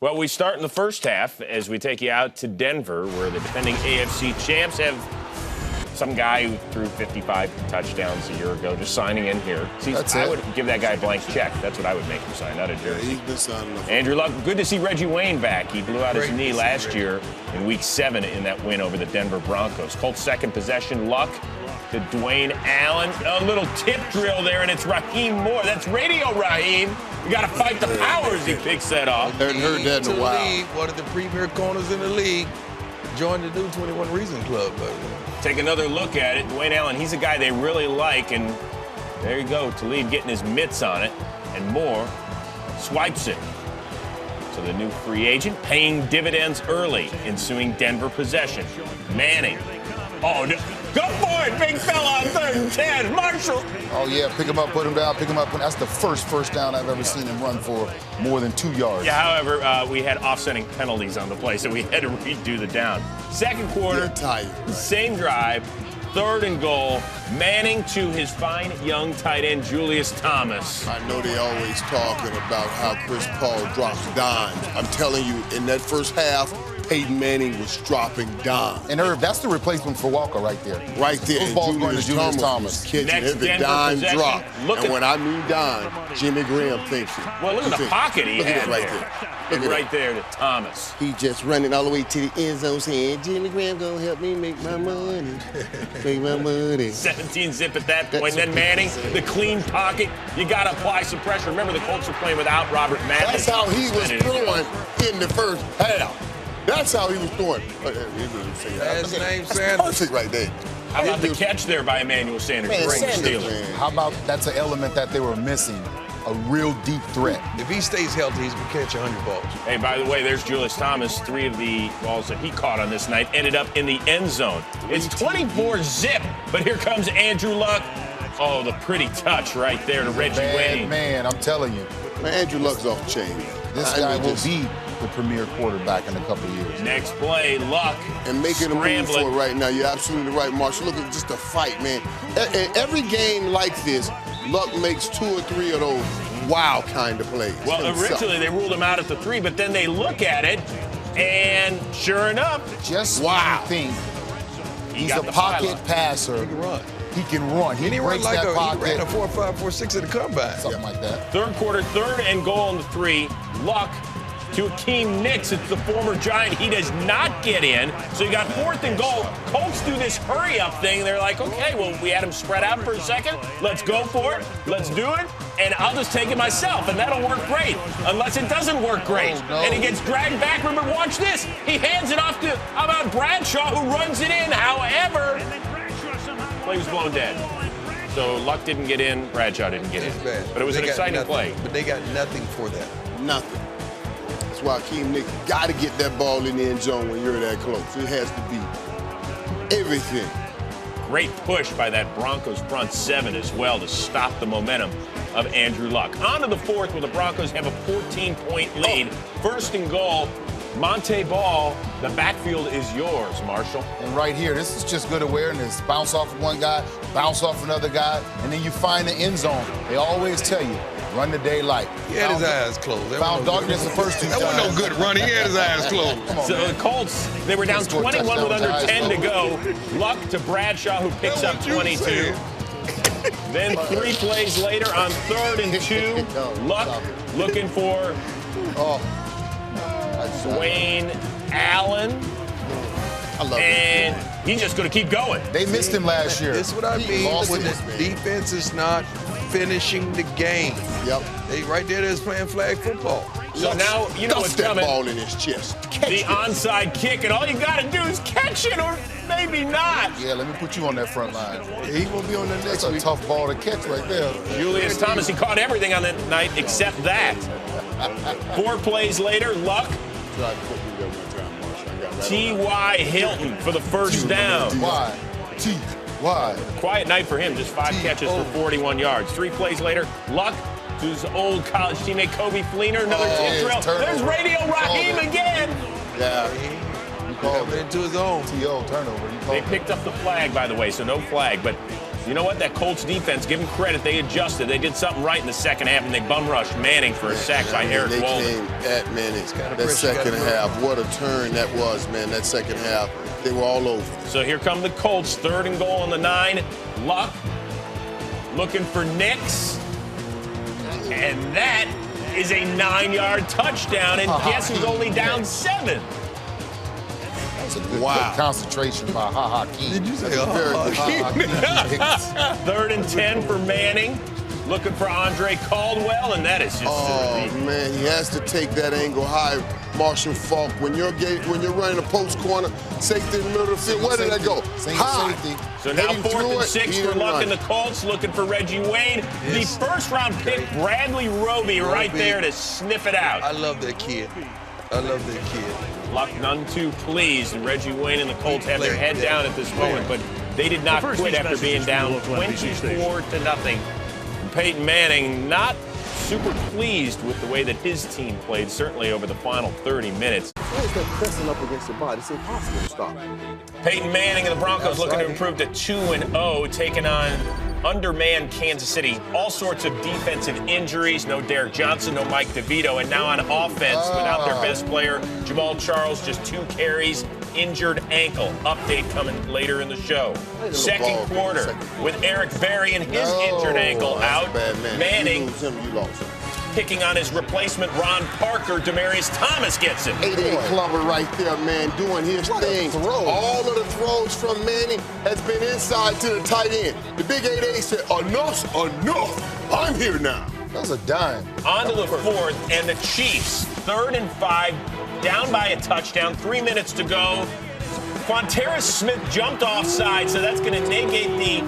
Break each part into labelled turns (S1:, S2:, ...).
S1: Well, we start in the first half as we take you out to Denver, where the defending AFC champs have some guy who threw 55 touchdowns a year ago just signing in here. See, I would give that guy a blank check. That's what I would make him sign, not a jersey.
S2: He's been signing up.
S1: Andrew Luck, good to see Reggie Wayne back. He blew out his knee last year in Week 7 in that win over the Denver Broncos. Colts second possession, Luck to Dwayne Allen. A little tip drill there, and it's Raheem Moore. That's Radio Raheem. You got to fight the powers. He picks that off.
S2: I haven't heard that in a while.
S3: One of the premier corners in the league. Joined the new 21 Reason Club.
S1: Take another look at it. Dwayne Allen, he's a guy they really like, and there you go. Talib getting his mitts on it, and Moore swipes it. So the new free agent paying dividends early, ensuing Denver possession. Manning. Oh, go for it, big fella on 3rd and 10. Marshall.
S4: Oh, yeah, pick him up, put him down, pick him up. That's the first down I've ever seen him run for more than 2 yards.
S1: Yeah, however, we had offsetting penalties on the play, so we had to redo the down. Second quarter, same drive, 3rd and goal. Manning to his fine young tight end, Julius Thomas.
S2: I know they always talking about how Chris Paul drops dimes. I'm telling you, in that first half, Peyton Manning was dropping dimes.
S4: And Herb, that's the replacement for Walker right there.
S2: Right there.
S4: Those balls going to Julius Thomas.
S2: Catching every
S1: Denver
S2: dime
S1: possession.
S2: drop.
S1: And
S2: when I mean dime, Jimmy Graham thinks it.
S1: Well, look at the pocket he had
S2: right
S1: there. Look right there to Thomas.
S2: He just running all the way to the end zone saying, Jimmy Graham gonna help me make my money. Make my money.
S1: 17 zip at that point. Then Manning, the clean pocket. You got to apply some pressure. Remember, the Colts are playing without Robert Madden.
S2: That's how he was throwing in the first half. That's how he was throwing.
S3: Last name Sanders.
S2: Perfect right there.
S1: How about the catch there by Emmanuel Sanders?
S4: How about that's an element that they were missing? A real deep threat.
S3: If he stays healthy, he's going to catch 100 balls.
S1: Hey, by the way, there's Julius Thomas. 3 of the balls that he caught on this night ended up in the end zone. It's 24 zip, but here comes Andrew Luck. Oh, the pretty touch right there to Reggie Wayne.
S4: Man, I'm telling you.
S2: Man, Andrew Luck's off the chain.
S4: This guy will be the premier quarterback in a couple of years.
S1: Next play, Luck
S2: and making a move for it right now. You're absolutely right, Marshall. Look at just the fight, man. In every game like this, Luck makes 2 or 3 of those wow kind of plays.
S1: Well, originally they ruled him out at the 3, but then they look at it, and sure enough,
S4: just when you think he's a pocket passer.
S3: He can run.
S4: He can run. He breaks
S3: like
S4: that pocket.
S3: He ran a 4.5, 4.6 at the combine.
S4: Something like that.
S1: Third quarter, 3rd and goal on the 3. Luck to Akeem Nicks. It's the former Giant. He does not get in. So you got 4th and goal. Colts do this hurry-up thing. They're like, okay, well, we had him spread out for a second. Let's go for it. Let's do it. And I'll just take it myself, and that'll work great. Unless it doesn't work great.
S4: Oh, no.
S1: And he gets dragged back. Remember, watch this. He hands it off to, how about Bradshaw, who runs it in. However, play was blown dead. So Luck didn't get in, Bradshaw didn't get in. But it was an exciting play.
S3: But they got nothing for that.
S2: Nothing. That's why Akeem Nicks got to get that ball in the end zone when you're that close. It has to be everything.
S1: Great push by that Broncos front 7 as well to stop the momentum of Andrew Luck. On to the 4th, where the Broncos have a 14-point lead. 1st and goal. Monte Ball, the backfield is yours, Marshall.
S4: And right here, this is just good awareness. Bounce off of one guy, bounce off another guy, and then you find the end zone. They always tell you, run the daylight.
S3: He had his eyes closed.
S4: Found darkness the first 2 times.
S3: That wasn't no good running. He had his eyes closed.
S1: So the Colts, they were down 21 with under 10 to go. Luck to Bradshaw, who picks up 22. Then 3 plays later on 3rd and 2. Luck looking for Dwayne Allen.
S2: I love
S1: and he's just going to keep going.
S4: They missed him last year.
S3: This is what I mean when the defense is not finishing the game.
S2: Yep.
S3: They right there is playing flag football.
S1: So now you know what's coming.
S2: Ball in his chest.
S1: The onside kick, and all you got to do is catch it, or maybe not.
S4: Yeah, let me put you on that front line.
S2: He will be on the next.
S4: That's a tough ball to catch right there.
S1: Julius Thomas, he caught everything on that night except that. 4 plays later, Luck. T.Y. Hilton for the first down.
S4: Why? T.Y.
S1: Quiet night for him, just 5 catches for 41 yards. 3 plays later, Luck to his old college teammate Kobe Fleener, another tip drill. There's Radio Raheem again.
S2: Yeah.
S3: Coming into his own.
S4: T.O. turnover.
S1: They picked up the flag, by the way, so no flag, but You know what? That Colts defense, give them credit. They adjusted. They did something right in the second half, and they bum-rushed Manning for a sack by Eric Walden.
S2: They came at Manning that second half. What a turn that was, man, that second half. They were all over.
S1: So here come the Colts, 3rd and goal on the 9. Luck looking for Nix. And that is a 9-yard touchdown, and guess who's only down 7?
S4: That's a good concentration by Key.
S3: Did you say
S2: Very good.
S1: 3rd and 10 for Manning. Looking for Andre Caldwell, and that is just
S2: man, he has to take that angle high. Marshall Faulk, when you're running a post corner, safety in the middle of the field, where did that go? High.
S1: So now 4th and 6 for Luck and the Colts, looking for Reggie Wayne.
S3: Yes.
S1: The first-round pick, Bradley Roby, right there to sniff it out.
S3: I love that kid.
S1: Luck none too pleased, and Reggie Wayne and the Colts have their head down at this moment, but they did not quit after being down 24-0. Peyton Manning not super pleased with the way that his team played, certainly over the final 30 minutes.
S2: Why is that pressing up against your body? It's impossible to stop.
S1: Peyton Manning and the Broncos looking to improve to 2-0, taking on undermanned Kansas City. All sorts of defensive injuries. No Derek Johnson, no Mike DeVito. And now on offense, without their best player, Jamal Charles, just 2 carries, injured ankle. Update coming later in the show. Second quarter with Eric Berry and his injured ankle out. Manning
S2: you lost him.
S1: picking on his replacement, Ron Parker. Demaryius Thomas gets him.
S2: 8-8 Clubber right there, man, doing his thing. All of the throws from Manning has been inside to the tight end. The big 8-8 said, enough's enough. I'm here now.
S4: That was a dime.
S1: On to the 4th, and the Chiefs, 3rd and 5, down by a touchdown, 3 minutes to go. Quanterus Smith jumped offside, so that's going to negate the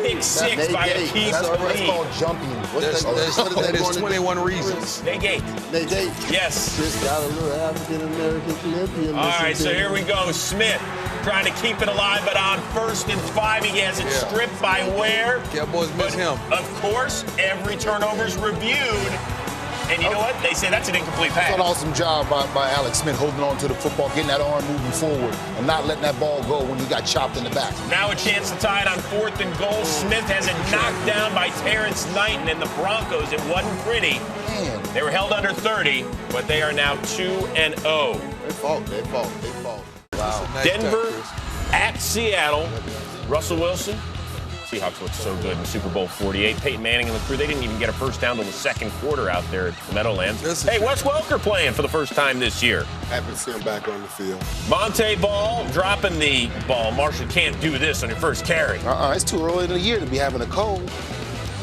S1: pick 6 by Akeem
S4: That's
S1: Lee.
S4: called jumping.
S3: That is 21 reasons.
S1: Negate. Yes.
S2: Chris got a little African-American Philippian.
S1: All right, so here we go. Smith trying to keep it alive, but on 1st and 5, he has it stripped by Ware.
S3: Cowboys miss him.
S1: Of course, every turnover's reviewed. And you know what? They say that's an incomplete pass.
S4: That's an awesome job by Alex Smith holding on to the football, getting that arm moving forward, and not letting that ball go when he got chopped in the back.
S1: Now a chance to tie it on 4th and goal. Smith has it knocked down by Terrence Knighton and the Broncos. It wasn't pretty.
S4: Man.
S1: They were held under 30, but they are now 2-0.
S2: They fought.
S4: Wow.
S3: Nice
S1: Denver
S3: touch,
S1: at Seattle. Russell Wilson. Seahawks looked so good in Super Bowl 48. Peyton Manning and the crew, they didn't even get a first down till the second quarter out there at the Meadowlands. Hey, Wes Welker playing for the first time this year.
S2: Happy to see him back on the field.
S1: Monte Ball dropping the ball. Marshall can't do this on your first carry.
S4: It's too early in the year to be having a cold.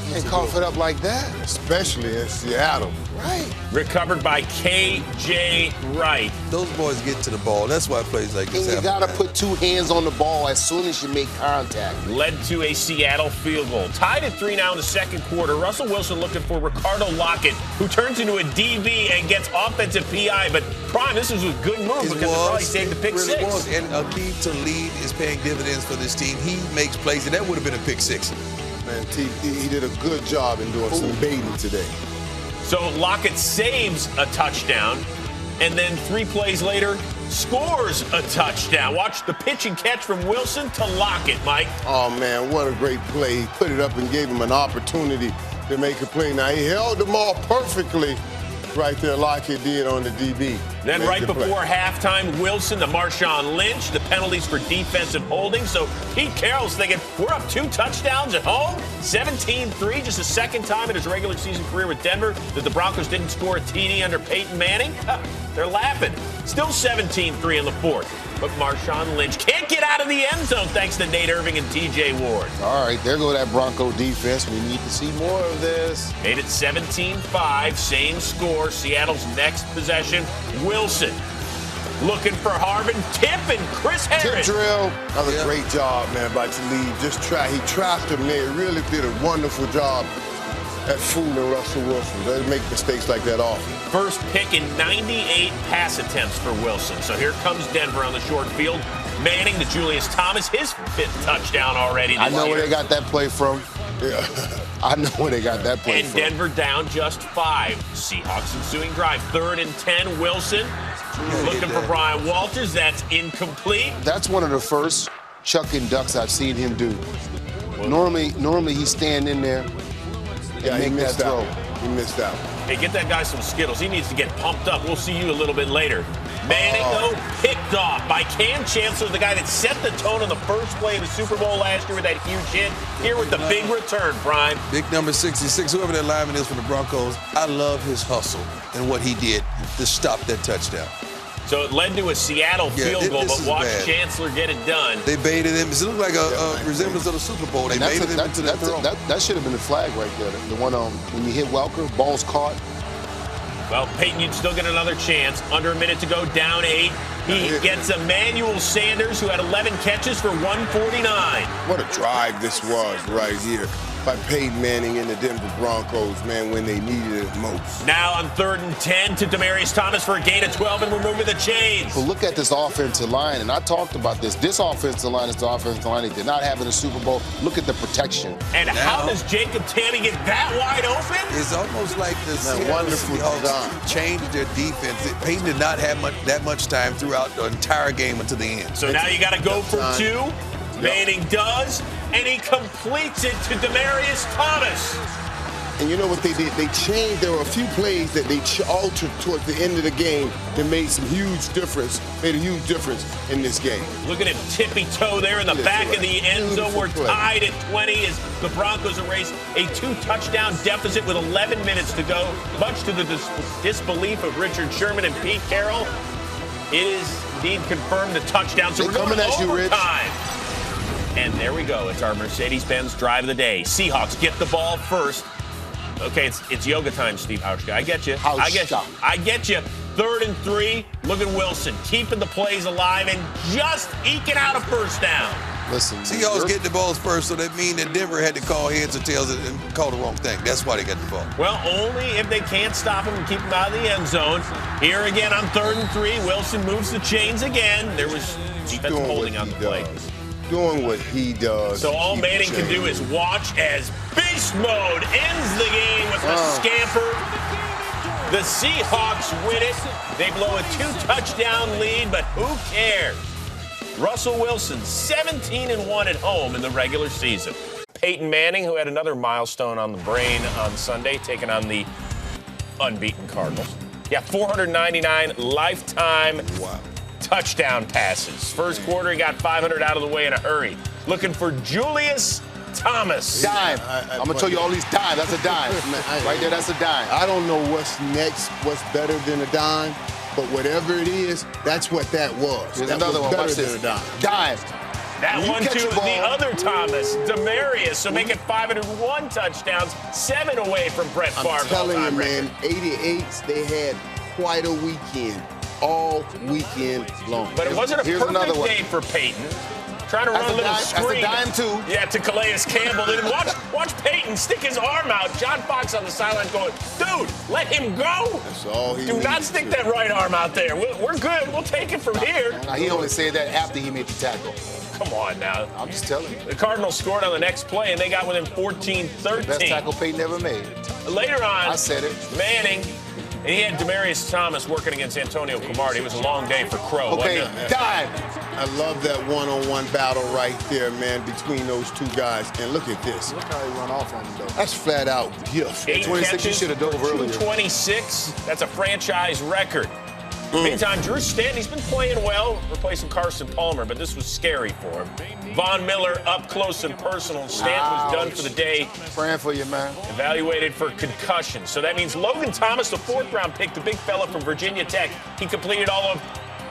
S4: You can't cough it up like that.
S2: Especially in Seattle.
S4: Right.
S1: Recovered by K.J. Wright.
S3: Those boys get to the ball. That's why plays like this
S4: And you
S3: happen.
S4: got to put 2 hands on the ball as soon as you make contact.
S1: Led to a Seattle field goal. Tied at 3 now in the second quarter. Russell Wilson looking for Ricardo Lockett, who turns into a DB and gets offensive PI. But Prime, this was a good move because it probably saved the pick
S3: really
S1: 6.
S3: Was. And Akeem Talib is paying dividends for this team. He makes plays, and that would have been a pick 6.
S2: Man, he did a good job in doing some baiting today.
S1: So Lockett saves a touchdown, and then 3 plays later, scores a touchdown. Watch the pitch and catch from Wilson to Lockett, Mike.
S2: Oh, man, what a great play. He put it up and gave him an opportunity to make a play. Now, he held them all perfectly right there, Lockett did on the DB.
S1: Then right before halftime, Wilson to Marshawn Lynch, the penalties for defensive holding. So Pete Carroll's thinking, we're up 2 touchdowns at home, 17-3, just the second time in his regular season career with Denver that the Broncos didn't score a TD under Peyton Manning. They're laughing. Still 17-3 in the 4th. But Marshawn Lynch can't get out of the end zone thanks to Nate Irving and T.J. Ward.
S4: All right, there go that Bronco defense. We need to see more of this.
S1: Made it 17-5, same score. Seattle's next possession. Wilson looking for Harbin. Tip and Chris Harris.
S2: Tip drill. That was a great job, man, by Talib. He trapped him there. He really did a wonderful job at fooling Russell Wilson. They make mistakes like that often.
S1: First pick in 98 pass attempts for Wilson. So here comes Denver on the short field. Manning to Julius Thomas, his 5th touchdown already.
S4: I know where they got that play from.
S2: Yeah.
S4: I know where they got that play
S1: and
S4: from.
S1: Denver down just 5. Seahawks ensuing drive. 3rd and 10, Wilson. Looking for Brian Walters. That's incomplete.
S4: That's one of the first chuck and ducks I've seen him do.
S2: Normally he's staying in there.
S4: Yeah, he missed
S2: throw.
S4: He missed out.
S1: Hey, get that guy some Skittles. He needs to get pumped up. We'll see you a little bit later. Manning, though, picked off by Cam Chancellor, the guy that set the tone on the first play of the Super Bowl last year with that huge hit. Here with the big return, Prime.
S3: Big number 66, whoever that lineman is for the Broncos, I love his hustle and what he did to stop that touchdown.
S1: So it led to a Seattle field goal, but watch Chancellor get it done.
S3: They baited him. It looked like a resemblance of the Super Bowl. They baited him into that throw.
S4: That should have been the flag right there. The one when you hit Welker, ball's caught.
S1: Well, Peyton, you'd still get another chance. Under a minute to go, down 8. He gets Emmanuel Sanders, who had 11 catches for 149.
S2: What a drive this was right here by Peyton Manning and the Denver Broncos, man, when they needed it most.
S1: Now on 3rd and 10 to Demaryius Thomas for a gain of 12, and we're moving the chains.
S4: But look at this offensive line, and I talked about this. This offensive line is the offensive line they did not have in the Super Bowl. Look at the protection.
S1: And how does Jacob Tamme get that wide open?
S3: It's almost like the
S2: wonderful
S3: Seahawks changed their defense. Peyton did not have that much time throughout the entire game until the end.
S1: So now you got to go for 2. Manning does, and he completes it to Demaryius Thomas.
S2: And you know what they did? They changed. There were a few plays that they altered towards the end of the game that made a huge difference in this game.
S1: Look at him tippy-toe there in the back of the end zone. We're tied at 20 as the Broncos erase a 2-touchdown deficit with 11 minutes to go. Much to the disbelief of Richard Sherman and Pete Carroll, it is indeed confirmed a touchdown. So we're going to overtime. And there we go. It's our Mercedes-Benz drive of the day. Seahawks get the ball first. Okay, it's yoga time, Steve Hauschka. I get you. I get you. 3rd and 3. Look at Wilson keeping the plays alive and just eking out a first down.
S4: Listen,
S3: Seahawks get the balls first, so that means that Denver had to call heads or tails and call the wrong thing. That's why they got the ball.
S1: Well, only if they can't stop him and keep him out of the end zone. Here again on 3rd and 3. Wilson moves the chains again. There was defensive holding on the play.
S2: Doing what he does.
S1: So all Manning can do is watch as beast mode ends the game with a scamper. The Seahawks win it. They blow a 2-touchdown lead, but who cares? Russell Wilson, 17-1 at home in the regular season. Peyton Manning, who had another milestone on the brain on Sunday, taking on the unbeaten Cardinals. Yeah, 499 lifetime touchdown passes. First quarter, he got 500 out of the way in a hurry. Looking for Julius Thomas.
S4: Dime. I'm going to tell you all these dimes. That's a dime. Right there, that's a dime.
S2: I don't know what's next, what's better than a dime, but whatever it is, that's what that was.
S4: Here's
S2: that
S4: another
S2: was
S4: one.
S2: better than a dime.
S4: Dime.
S1: That one to the other Thomas, Demaryius, so make it 501 touchdowns, 7 away from Brett Favre.
S2: I'm telling you, man, 88s, they had quite a weekend. All weekend long.
S1: But it wasn't a perfect day for Peyton. Trying to run a little screen.
S4: That's a dime, too.
S1: Yeah, to Calais Campbell. Then watch Peyton stick his arm out. John Fox on the sideline going, dude, let him go.
S2: That's all he
S1: Do not stick that right arm out there. We're good. We'll take it from here.
S4: Now, he only said that after he made the tackle.
S1: Come on now.
S4: I'm just telling you.
S1: The Cardinals scored on the next play, and they got within 14-13.
S4: Best tackle Peyton ever made.
S1: Later on,
S4: I said it.
S1: Manning, and he had Demaryius Thomas working against Antonio Cromartie. It was a long day for Crow.
S4: Okay, dime.
S2: I love that one-on-one battle right there, man, between those two guys. And look at this.
S4: Look how he run off on him, though.
S2: That's flat out gift.
S1: 8
S4: 26 you should have dove earlier.
S1: 226. That's a franchise record. Meantime, Drew Stanton, he's been playing well, replacing Carson Palmer, but this was scary for him. Von Miller up close and personal. Stanton was done for the day.
S4: Praying for you, man.
S1: Evaluated for concussion. So that means Logan Thomas, the 4th-round pick, the big fella from Virginia Tech, he completed all of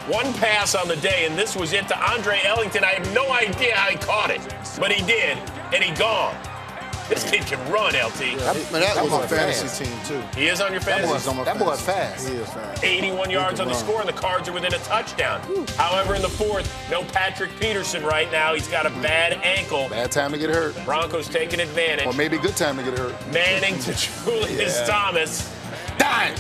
S1: 1 pass on the day, and this was it to Andre Ellington. I have no idea how he caught it, but he did, and he gone. This kid can run, LT.
S2: That was a fantasy team, too.
S1: He is on your fantasy team.
S4: That boy's fast.
S2: He is fast.
S1: 81 yards on the score, and the Cards are within a touchdown. However, in the 4th, no Patrick Peterson right now. He's got a bad ankle.
S4: Bad time to get hurt.
S1: Broncos taking advantage.
S4: Or maybe good time to get hurt.
S1: Manning to Julius Thomas.
S4: Dime.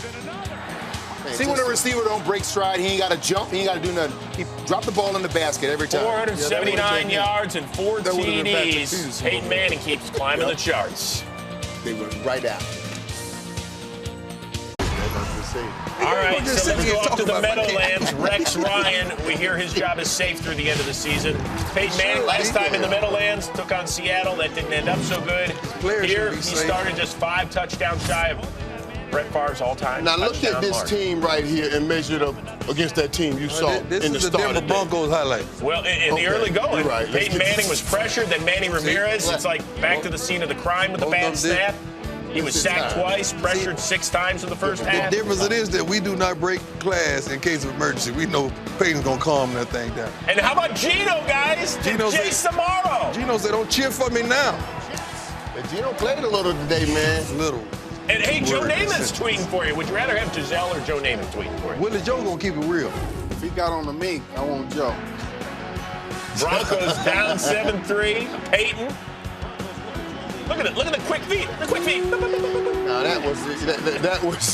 S4: See, when a receiver don't break stride, he ain't got to jump, he ain't got to do nothing. He drop the ball in the basket every time.
S1: 479 yards and 4 TDs. Peyton Manning keeps climbing the charts.
S2: They went right out.
S1: All right,
S3: Just
S1: so let's
S3: sitting
S1: go
S3: here
S1: up to the
S3: talking about my
S1: Meadowlands.
S3: kid.
S1: Rex Ryan, we hear his job is safe through the end of the season. Peyton Manning, last time in the Meadowlands, took on Seattle. That didn't end up so good.
S3: Players
S1: Here,
S3: should
S1: he
S3: be safe.
S1: started just 5 touchdowns shy of Brett Favre's all-time
S2: Now look
S1: touchdown
S2: at this
S1: mark.
S2: team right here and measure it up against that team you saw
S3: This
S2: in the
S3: is the
S2: start
S3: Denver
S2: of the day.
S3: Broncos highlight.
S1: Well, in the
S2: Okay,
S1: early going,
S2: you're right. Let's
S1: Peyton
S2: get
S1: Manning
S2: this.
S1: was pressured, then Manny Ramirez. It's like back to the scene of the crime with the
S3: Both
S1: bad
S3: of them did.
S1: snap. He was sacked twice, pressured 6 times in the first
S3: The
S1: half.
S3: difference it is that we do not break class in case of emergency. We know Peyton's gonna calm that thing down.
S1: And how about Gino, guys?
S3: Gino
S1: Jay
S3: said-
S1: Samaro.
S3: Gino said, "Don't cheer for me now."
S2: But Gino played a little today, man.
S3: Little.
S1: And hey, Joe
S3: Word.
S1: Namath's tweeting for you. Would you rather have Giselle or Joe Namath tweeting for you?
S3: Willie Joe gonna keep it real.
S5: If he got on the mink, I want Joe.
S1: Broncos down 7-3. Peyton. Look at it. Look at the quick feet. The quick feet.
S2: Now that was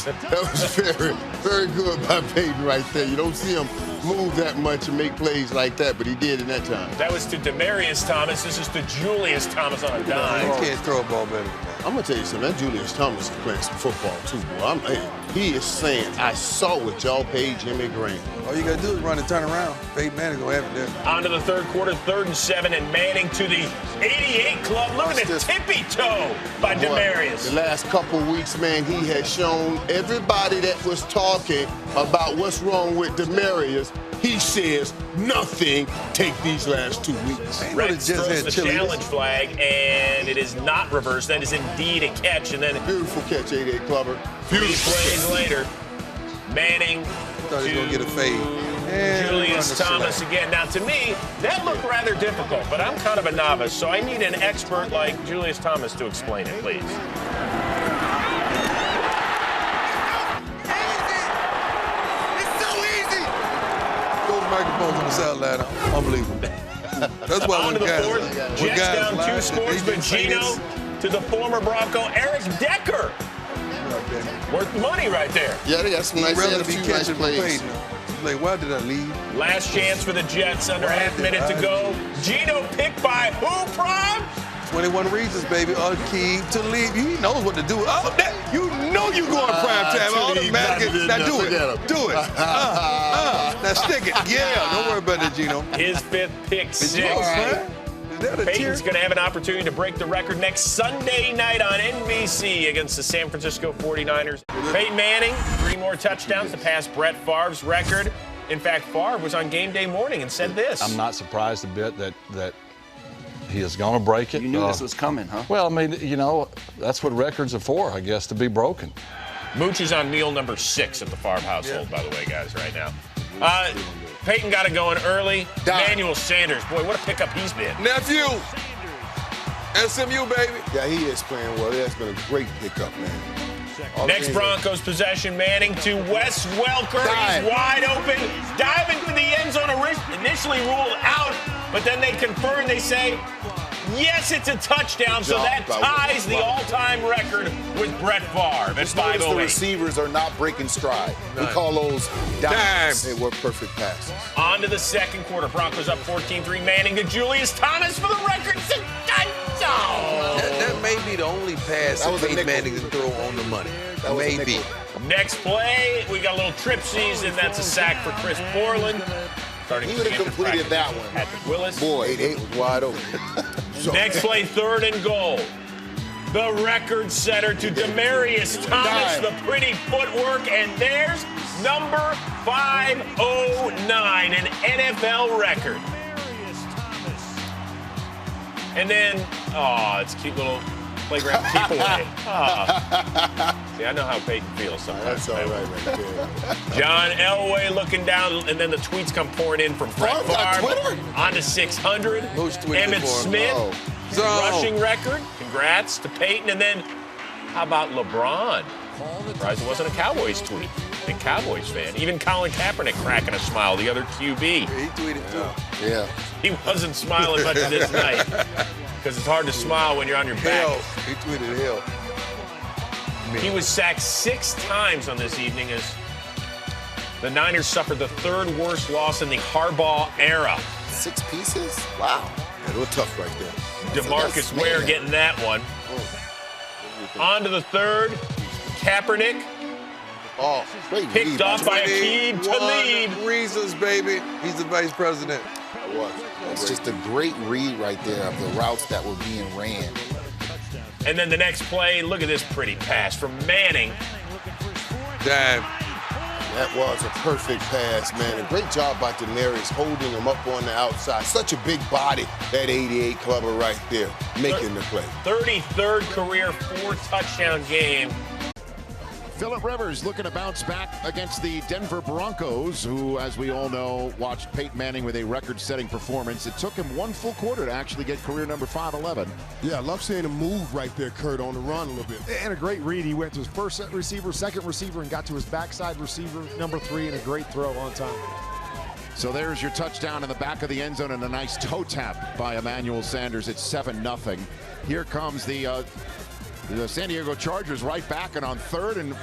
S2: very, very good by Peyton right there. You don't see him move that much and make plays like that, but he did in that time.
S1: That was to Demarius Thomas. This is to Julius Thomas on a
S3: He
S1: dime.
S3: can't throw a ball better than that.
S2: I'm gonna tell you something. That Julius Thomas is playing some football too, boy. He is saying, "I saw what y'all paid Jimmy Graham."
S3: All you gotta do is run and turn around. Peyton Manning gonna have it there.
S1: On to the third quarter, 3rd and 7, and Manning to the 88 club. Look at the tippy toe by
S2: Boy,
S1: Demarius.
S2: the last couple of weeks, man, he has shown everybody that was talking about what's wrong with Demarius. He says nothing. Take these last 2 weeks.
S3: Ain't no
S1: Rex
S3: just
S1: throws
S3: had
S1: the
S3: chili.
S1: challenge flag, and it is not reversed. That is indeed a catch. And then
S2: Beautiful catch, 88 Clubber.
S1: 3
S2: Beautiful
S1: plays
S2: catch.
S1: later, Manning
S3: Thought he was gonna
S1: to
S3: get a fade. And
S1: Julius
S3: run the
S1: Thomas
S3: select.
S1: again. Now, to me, that looked rather difficult, but I'm kind of a novice, so I need an expert like Julius Thomas to explain it, please.
S3: Those microphones on the sideline are unbelievable. That's why
S1: On to
S3: when
S1: the
S3: guys,
S1: fourth,
S3: when
S1: Jets
S3: guys
S1: down
S3: lie,
S1: 2
S3: they
S1: scores, but
S3: just say
S1: Gino
S3: this.
S1: to the former Bronco, Eric Decker. Worth money right there.
S2: Yeah, they got some
S3: He'd
S2: nice,
S3: rather
S2: had a
S3: be
S2: few nice
S3: catching for
S2: plays.
S3: Peyton. Like, why did I leave?
S1: Last chance for the Jets, under
S3: Why
S1: half
S3: did
S1: minute to
S3: I
S1: go. Gino picked by who, Prime?
S3: 21 reasons, baby. Akeem to leave. He knows what to do. Oh, that, you know you going prime time.
S2: Talib
S3: Automatically.
S2: got
S3: Now
S2: it.
S3: do
S2: Look at
S3: it.
S2: him.
S3: Do it. Now stick it. Yeah. Don't worry about that, Gino.
S1: His 5th pick
S3: Is
S1: six.
S3: that a tear?
S1: Peyton's going to have an opportunity to break the record next Sunday night on NBC against the San Francisco 49ers. Peyton Manning, 3 more touchdowns to pass Brett Favre's record. In fact, Favre was on game day morning and said this.
S6: I'm not surprised a bit that he is going to break it.
S7: You knew this was coming, huh?
S6: Well, I mean, you know, that's what records are for, I guess, to be broken.
S1: Mooch is on meal number 6 at the Favre household, by the way, guys, right now. Peyton got it going early. Emmanuel Sanders, boy, what a pickup he's been.
S3: Nephew. SMU, baby.
S2: Yeah, he is playing well. That's been a great pickup, man.
S1: Next Broncos possession, Manning to Wes Welker.
S2: Dive.
S1: He's wide open. Diving to the end zone, initially ruled out, but then they confirm, they say, yes, it's a touchdown, so that ties the all-time record with Brett Favre at
S4: Just notice the
S1: 508.
S4: receivers are not breaking stride. We call those dimes.
S2: They were perfect passes.
S1: On to the second quarter. Broncos up 14-3. Manning to Julius Thomas for the record. It's a touchdown.
S3: That may be the only pass
S4: That
S3: that
S4: was a
S3: Peyton
S4: nickel.
S3: Manning can throw on the money.
S4: That was a
S3: Maybe.
S4: nickel.
S1: Next play, we got a little tripsies, and that's a sack for Chris Borland. Starting
S4: He would have
S1: to
S4: completed that one.
S1: Patrick Willis.
S2: Boy, 88 was wide open.
S1: Next play, 3rd and goal. The record setter to Demarius Thomas,
S4: Dime.
S1: the pretty footwork, and there's number 509, an NFL record. And then, it's a cute little playground keep away. See, I know how Peyton feels sometimes.
S2: That's all right there.
S1: John Elway looking down, and then the tweets come pouring in from Brett
S2: Favre got
S1: Favre.
S2: Twitter?
S1: On to 600.
S3: Mooch tweeted
S1: Emmett
S3: for him.
S1: Smith,
S2: Oh.
S3: So-
S1: rushing record. Congrats to Peyton. And then, how about LeBron? Surprised it wasn't a Cowboys tweet. Big Cowboys fan. Even Colin Kaepernick cracking a smile, the other QB.
S3: He tweeted too.
S2: Yeah.
S1: He wasn't smiling much this night because it's hard to smile when you're on your back.
S3: Hell. He tweeted hell.
S1: He was sacked 6 times on this evening as the Niners suffered the 3rd worst loss in the Harbaugh era.
S2: 6 pieces? Wow. Yeah, they were tough right there.
S1: DeMarcus Ware getting that one. On to the 3rd. Kaepernick
S2: Oh, great
S1: Picked
S2: read.
S1: off by Aqib Talib.
S3: Reasons, baby. He's the vice president.
S4: It's just a great read right there of the routes that were being ran.
S1: And then the next play, look at this pretty pass from Manning.
S3: Damn.
S2: That was a perfect pass, man. A great job by Daenerys holding him up on the outside. Such a big body, that 88 clubber right there, making the play.
S1: 33rd career 4-touchdown game.
S7: Phillip Rivers looking to bounce back against the Denver Broncos, who, as we all know, watched Peyton Manning with a record-setting performance. It took him one full quarter to actually get career number 511.
S2: Yeah, I love seeing him move right there, Kurt, on the run a little bit.
S8: And a great read. He went to his first receiver, second receiver, and got to his backside receiver, number 3, and a great throw on time.
S7: So there's your touchdown in the back of the end zone and a nice toe tap by Emmanuel Sanders. It's 7-0. Here comes the San Diego Chargers right back, and on third and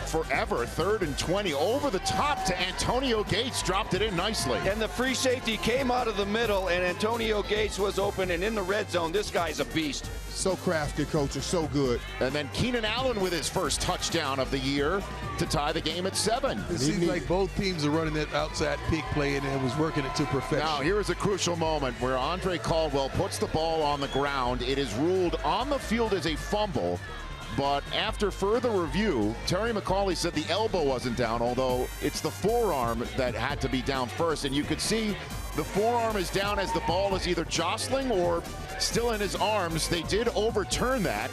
S7: 20, over the top to Antonio Gates, dropped it in nicely.
S9: And the free safety came out of the middle, and Antonio Gates was open and in the red zone. This guy's a beast.
S2: So crafty, coach, and so good.
S7: And then Keenan Allen with his first touchdown of the year to tie the game at 7.
S3: It seems like both teams are running that outside pick play, and it was working it to perfection.
S7: Now, here is a crucial moment where Andre Caldwell puts the ball on the ground. It is ruled on the field as a fumble. But after further review, Terry McAuley said the elbow wasn't down, although it's the forearm that had to be down first. And you could see the forearm is down as the ball is either jostling or still in his arms. They did overturn that.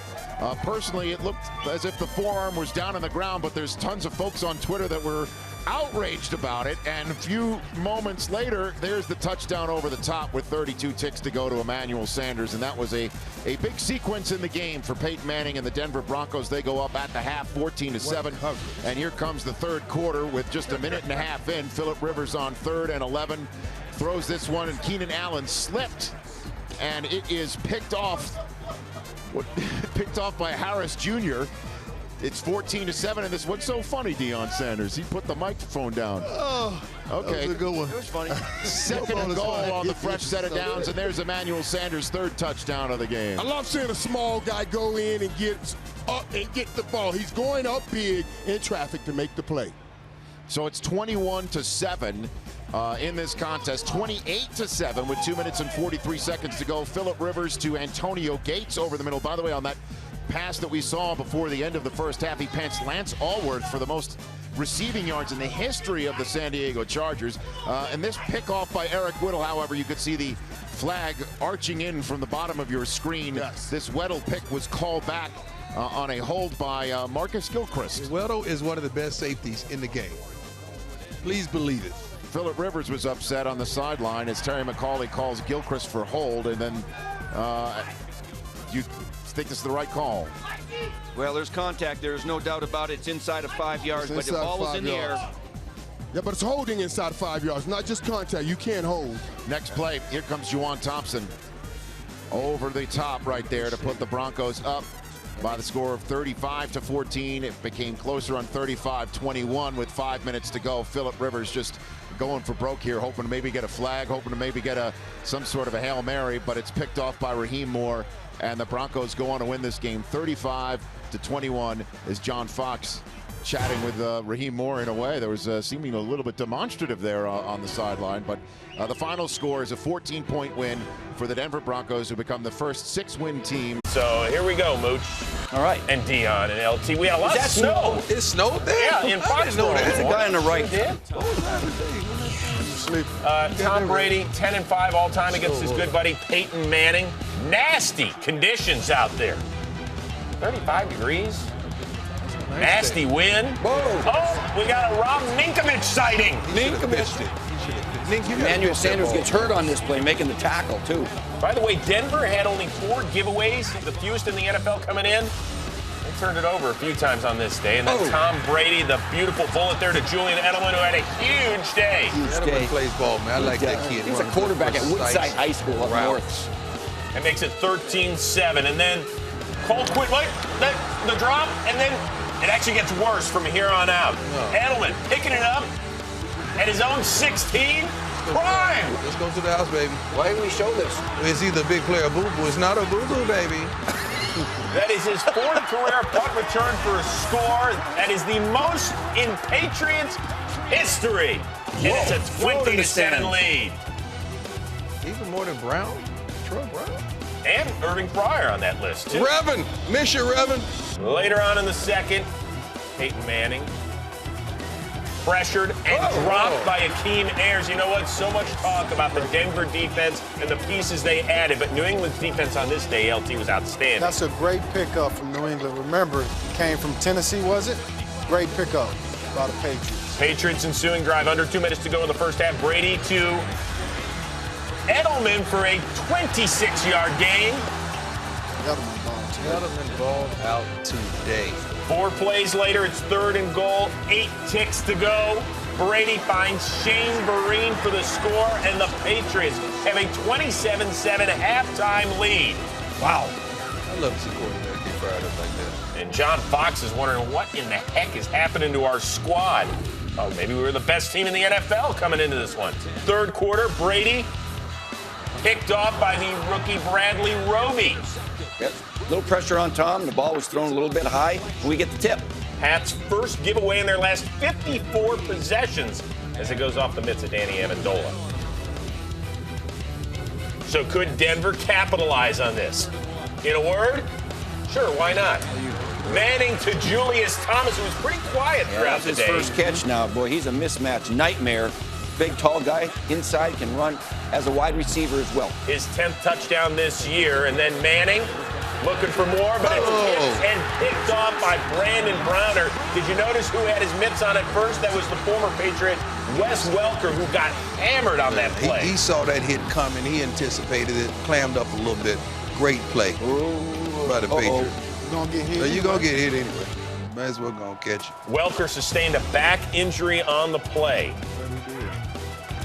S7: Personally, it looked as if the forearm was down on the ground, but there's tons of folks on Twitter that were outraged about it. And a few moments later, there's the touchdown over the top with 32 ticks to go to Emmanuel Sanders. And that was a big sequence in the game for Peyton Manning and the Denver Broncos. They go up at the half 14-7. And here comes the third quarter with just a minute and a half in. Phillip Rivers on 3rd and 11 throws this one, and Keenan Allen slipped, and it is picked off by Harris Jr. It's 14-7, and this what's so funny, Deion Sanders? He put the microphone down.
S3: Oh,
S7: okay.
S3: That was a good one.
S9: It was funny.
S7: Second and goal on the fresh set of downs, and there's Emmanuel Sanders' 3rd touchdown of the game.
S2: I love seeing a small guy go in and get up and get the ball. He's going up big in traffic to make the play.
S7: So it's 21-7 in this contest, 28-7 with 2 minutes and 43 seconds to go. Phillip Rivers to Antonio Gates over the middle. By the way, on that pass that we saw before the end of the first half, he pants Lance Allworth for the most receiving yards in the history of the San Diego Chargers. And this pickoff by Eric Whittle, however, you could see the flag arching in from the bottom of your screen.
S2: Yes.
S7: This Weddle pick was called back on a hold by Marcus Gilchrist.
S3: Weddle is one of the best safeties in the game. Please believe it.
S7: Phillip Rivers was upset on the sideline as Terry McAuley calls Gilchrist for hold, and then you think this is the right call?
S9: Well, there's contact. There's no doubt about it. It's inside of 5 yards, but the ball is in the air.
S2: Yeah, but it's holding inside 5 yards, not just contact. You can't hold.
S7: Next play, here comes Juwan Thompson. Over the top right there to put the Broncos up by the score of 35-14. It became closer on 35-21 with 5 minutes to go. Phillip Rivers just going for broke here, hoping to maybe get a flag, hoping to maybe get some sort of a Hail Mary, but it's picked off by Raheem Moore, and the Broncos go on to win this game 35-21 as John Fox chatting with Raheem Moore in a way. There was seeming a little bit demonstrative there on the sideline, but the final score is a 14-point win for the Denver Broncos, who become the first 6-win team.
S1: So here we go, Mooch.
S9: All right.
S1: And Dion and LT. We had a lot of snow.
S3: It snowed there?
S1: Yeah, in Foxborough.
S9: There's a guy on the right.
S1: Tom Brady, 10-5 all time against his good buddy Peyton Manning. Nasty conditions out there. 35 degrees. Nasty wind.
S3: Whoa.
S1: Oh, we got a Rob Ninkovich sighting.
S9: Emmanuel Sanders gets hurt on this play, making the tackle, too.
S1: By the way, Denver had only 4 giveaways, the fewest in the NFL coming in. They turned it over a few times on this day. And then Tom Brady, the beautiful bullet there to Julian Edelman, who had a huge day.
S3: Edelman plays ball, man. I like that kid.
S9: He was a quarterback at Woodside High School up north.
S1: That makes it 13-7. And then Cole quit. Wait, the drop, and then it actually gets worse from here on out. Edelman picking it up at his own 16. Prime!
S3: Let's go to the house, baby.
S9: Why didn't we show this?
S3: It's either a big play or boo-boo. It's not a boo-boo, baby.
S1: That is his 4th career punt return for a score. That is the most in Patriots history. And it's a 20-7 lead.
S3: Even more than Brown? Troy Brown?
S1: And Irving Pryor on that list, too.
S3: Revan! Miss you, Revan.
S1: Later on in the second, Peyton Manning pressured and dropped by Akeem Ayers. You know what? So much talk about the Denver defense and the pieces they added, but New England's defense on this day, LT, was outstanding.
S5: That's a great pickup from New England. Remember, it came from Tennessee, was it? Great pickup by the Patriots.
S1: Patriots ensuing drive, under 2 minutes to go in the first half. Brady to Edelman for a 26-yard gain.
S3: Edelman ball out today.
S1: 4 plays later, it's 3rd and goal, 8 ticks to go. Brady finds Shane Vereen for the score, and the Patriots have a 27-7 halftime lead.
S3: Wow. I love to see quarterback get fired up like that.
S1: And John Fox is wondering what in the heck is happening to our squad. Oh, maybe we were the best team in the NFL coming into this one. 3rd quarter, Brady picked off by the rookie Bradley Roby.
S9: Yep. Little pressure on Tom. The ball was thrown a little bit high, and we get the tip.
S1: Pats' first giveaway in their last 54 possessions as it goes off the mitts of Danny Amendola. So could Denver capitalize on this? In a word, sure, why not? Manning to Julius Thomas, who was pretty quiet throughout the
S9: That's
S1: day.
S9: his first catch now. Boy, he's a mismatch nightmare. Big, tall guy, inside, can run as a wide receiver as well.
S1: His 10th touchdown this year, and then Manning looking for more, but it's tipped and picked off by Brandon Browner. Did you notice who had his mitts on it first? That was the former Patriot, Wes Welker, who got hammered on that play.
S3: He saw that hit coming. He anticipated it, clammed up a little bit. Great play by the Patriots.
S5: You're going to get hit.
S3: You're going to get hit anyway. Might as well go and catch you.
S1: Welker sustained a back injury on the play.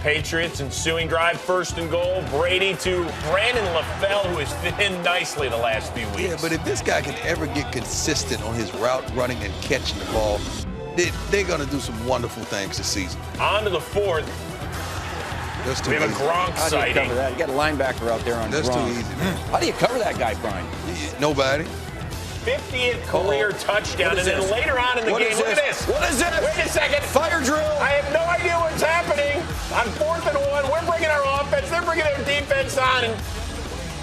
S1: Patriots ensuing drive, 1st and goal. Brady to Brandon LaFell, who has fit in nicely the last few weeks.
S3: Yeah, but if this guy can ever get consistent on his route running and catching the ball, they're going to do some wonderful things this season.
S1: On to the 4th.
S3: That's too
S1: We have a
S3: easy.
S1: Gronk
S9: How do you
S1: sighting.
S9: cover that? You got a linebacker out there on
S3: That's
S9: Gronk.
S3: too easy, man.
S9: How do you cover that guy, Brian?
S3: Nobody.
S1: 50th career touchdown, and then later on in the game, look at this.
S9: What is this?
S1: Wait a second.
S9: Fire drill.
S1: I have no idea what's happening. On 4th and 1, we're bringing our offense. They're bringing their defense on, and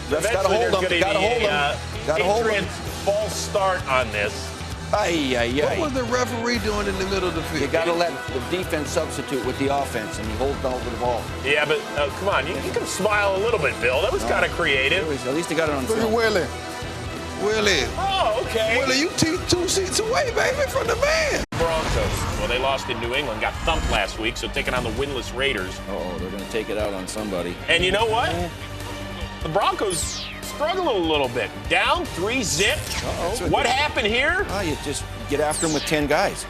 S9: Ref's gotta hold
S1: there's
S9: him.
S1: going to
S9: Gotta
S1: be
S9: hold him. Gotta hold him.
S1: Patriots false start on this.
S3: What was the referee doing in the middle of the field?
S9: You got to let the defense substitute with the offense, and he holds on to the ball.
S1: Yeah, but come on, you can smile a little bit, Bill. That was kind of creative.
S9: At least he got it on
S5: Look at
S9: film.
S5: Willie.
S3: Willie.
S1: Oh, okay.
S3: Willie, you 2 seats away, baby, from the man.
S1: Broncos. Well, they lost in New England, got thumped last week, so taking on the winless Raiders.
S9: Oh, they're going to take it out on somebody.
S1: And you know what? The Broncos struggled a little bit. Down 3-zip. What happened here?
S9: Oh, you just get after him with 10 guys.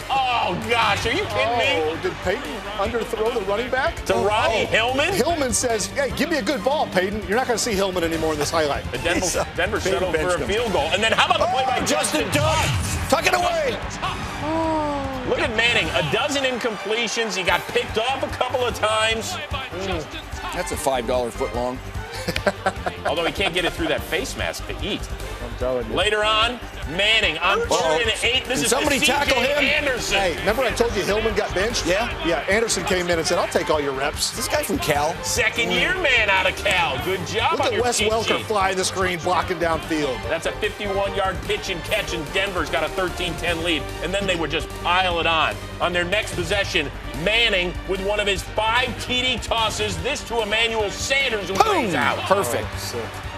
S1: Oh, gosh, are you kidding me?
S8: Did Peyton underthrow the running back?
S1: To Ronnie Hillman?
S8: Hillman says, hey, give me a good ball, Peyton. You're not going to see Hillman anymore in this highlight.
S1: The Denver settled for a field goal. And then how about the play by Justin Tuck?
S9: Tuck it away.
S1: Look at Manning, a dozen incompletions. He got picked off a couple of times.
S9: That's a $5 foot long.
S1: Although he can't get it through that face mask to eat.
S8: I'm telling you.
S1: Later on, Manning on 3rd and 8. This is
S9: somebody
S1: the
S9: tackle
S1: C.J.
S9: him?
S1: Anderson.
S8: Hey, remember I told you Hillman got benched?
S9: Yeah.
S8: Yeah, Anderson came in and said, I'll take all your reps.
S9: This guy from Cal.
S1: Second-year man out of Cal. Good job
S8: Look
S1: on
S8: at
S1: your
S8: Wes
S1: cheat
S8: Welker
S1: sheet.
S8: flying the screen, blocking downfield.
S1: That's a 51-yard pitch and catch, and Denver's got a 13-10 lead. And then they would just pile it on. On their next possession, Manning with one of his 5 TD tosses. This to Emmanuel Sanders, who lays out.
S9: Perfect.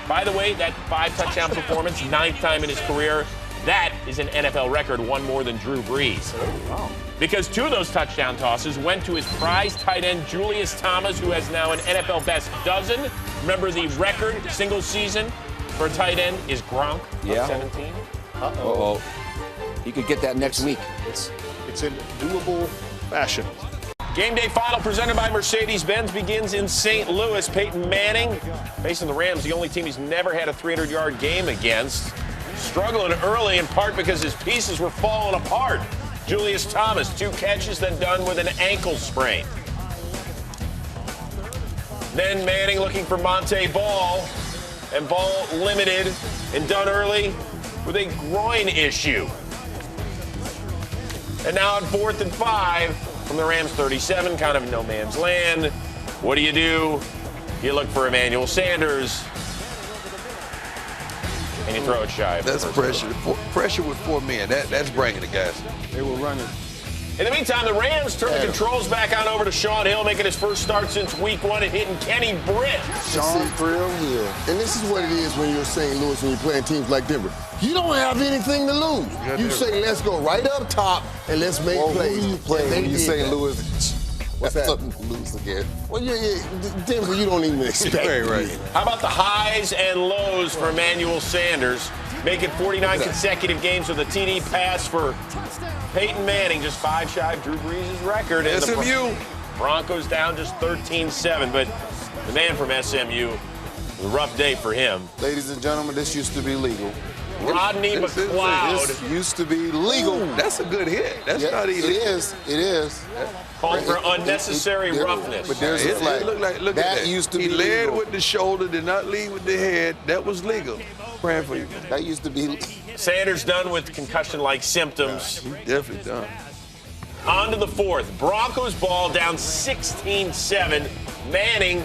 S1: By the way, that 5-touchdown performance, 9th time in his career, that is an NFL record, one more than Drew Brees.
S8: Wow.
S1: Because 2 of those touchdown tosses went to his prized tight end, Julius Thomas, who has now an NFL best dozen. Remember, the record single season for a tight end is Gronk,
S9: Yeah.
S1: 17.
S9: Uh-oh. He could get that next week.
S8: It's in doable fashion.
S1: Game day final presented by Mercedes-Benz begins in St. Louis. Peyton Manning facing the Rams, the only team he's never had a 300-yard game against. Struggling early in part because his pieces were falling apart. Julius Thomas, 2 catches, then done with an ankle sprain. Then Manning looking for Monte Ball, and Ball limited and done early with a groin issue. And now on 4th and 5 from the Rams 37, kind of no man's land. What do? You look for Emmanuel Sanders, and you throw it shy.
S3: That's pressure. Pressure with 4 men. That's bringing the guys.
S5: They were running.
S1: In the meantime, the Rams turn the controls back on over to Sean Hill, making his first start since week 1 and hitting Kenny Britt.
S2: Sean Hill. And this is what it is when you're St. Louis and you're playing teams like Denver. You don't have anything to lose. You say, let's go right up top and let's make plays.
S4: Who you play when you St. Louis?
S2: What's that?
S4: Something to lose again.
S2: Well, Denver, you don't even expect.
S3: Right.
S1: How about the highs and lows for Emmanuel Sanders? Making 49 consecutive games with a TD pass for Peyton Manning, just 5 shy of Drew Brees' record. And
S3: SMU.
S1: The Broncos down just 13-7, but the man from SMU, it was a rough day for him.
S4: Ladies and gentlemen, this used to be legal.
S1: Rodney McLeod.
S4: This used to be legal.
S3: That's a good hit. That's not illegal.
S4: It is.
S1: Called for unnecessary roughness.
S4: But there's a flag.
S3: Look at that.
S4: Used to
S3: he
S4: be
S3: led
S4: legal.
S3: with the shoulder, did not lead with the head. That was legal. Praying for you.
S4: That used to be.
S1: Sanders done with concussion-like symptoms.
S3: He's definitely done.
S1: On to the 4th. Broncos ball down 16-7. Manning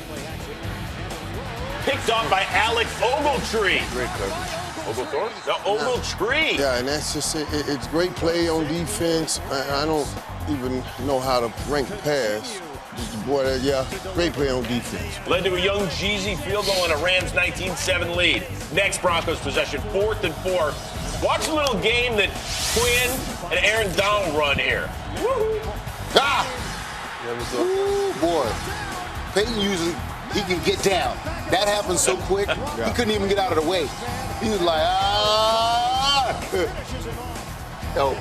S1: picked off by Alec Ogletree.
S3: Great coverage.
S1: Oglethorpe? No, Ogletree.
S2: Yeah, and that's just it. It's great play on defense. I don't even know how to rank the pass. Boy, great play on defense.
S1: Led to a young Jeezy field goal and a Rams 19-7 lead. Next Broncos possession, 4th and 4. Watch the little game that Quinn and Aaron Donald run here. Woo-hoo.
S4: Ah! Ooh, boy. Peyton usually, he can get down. That happened so quick, he couldn't even get out of the way. He was like, Yo.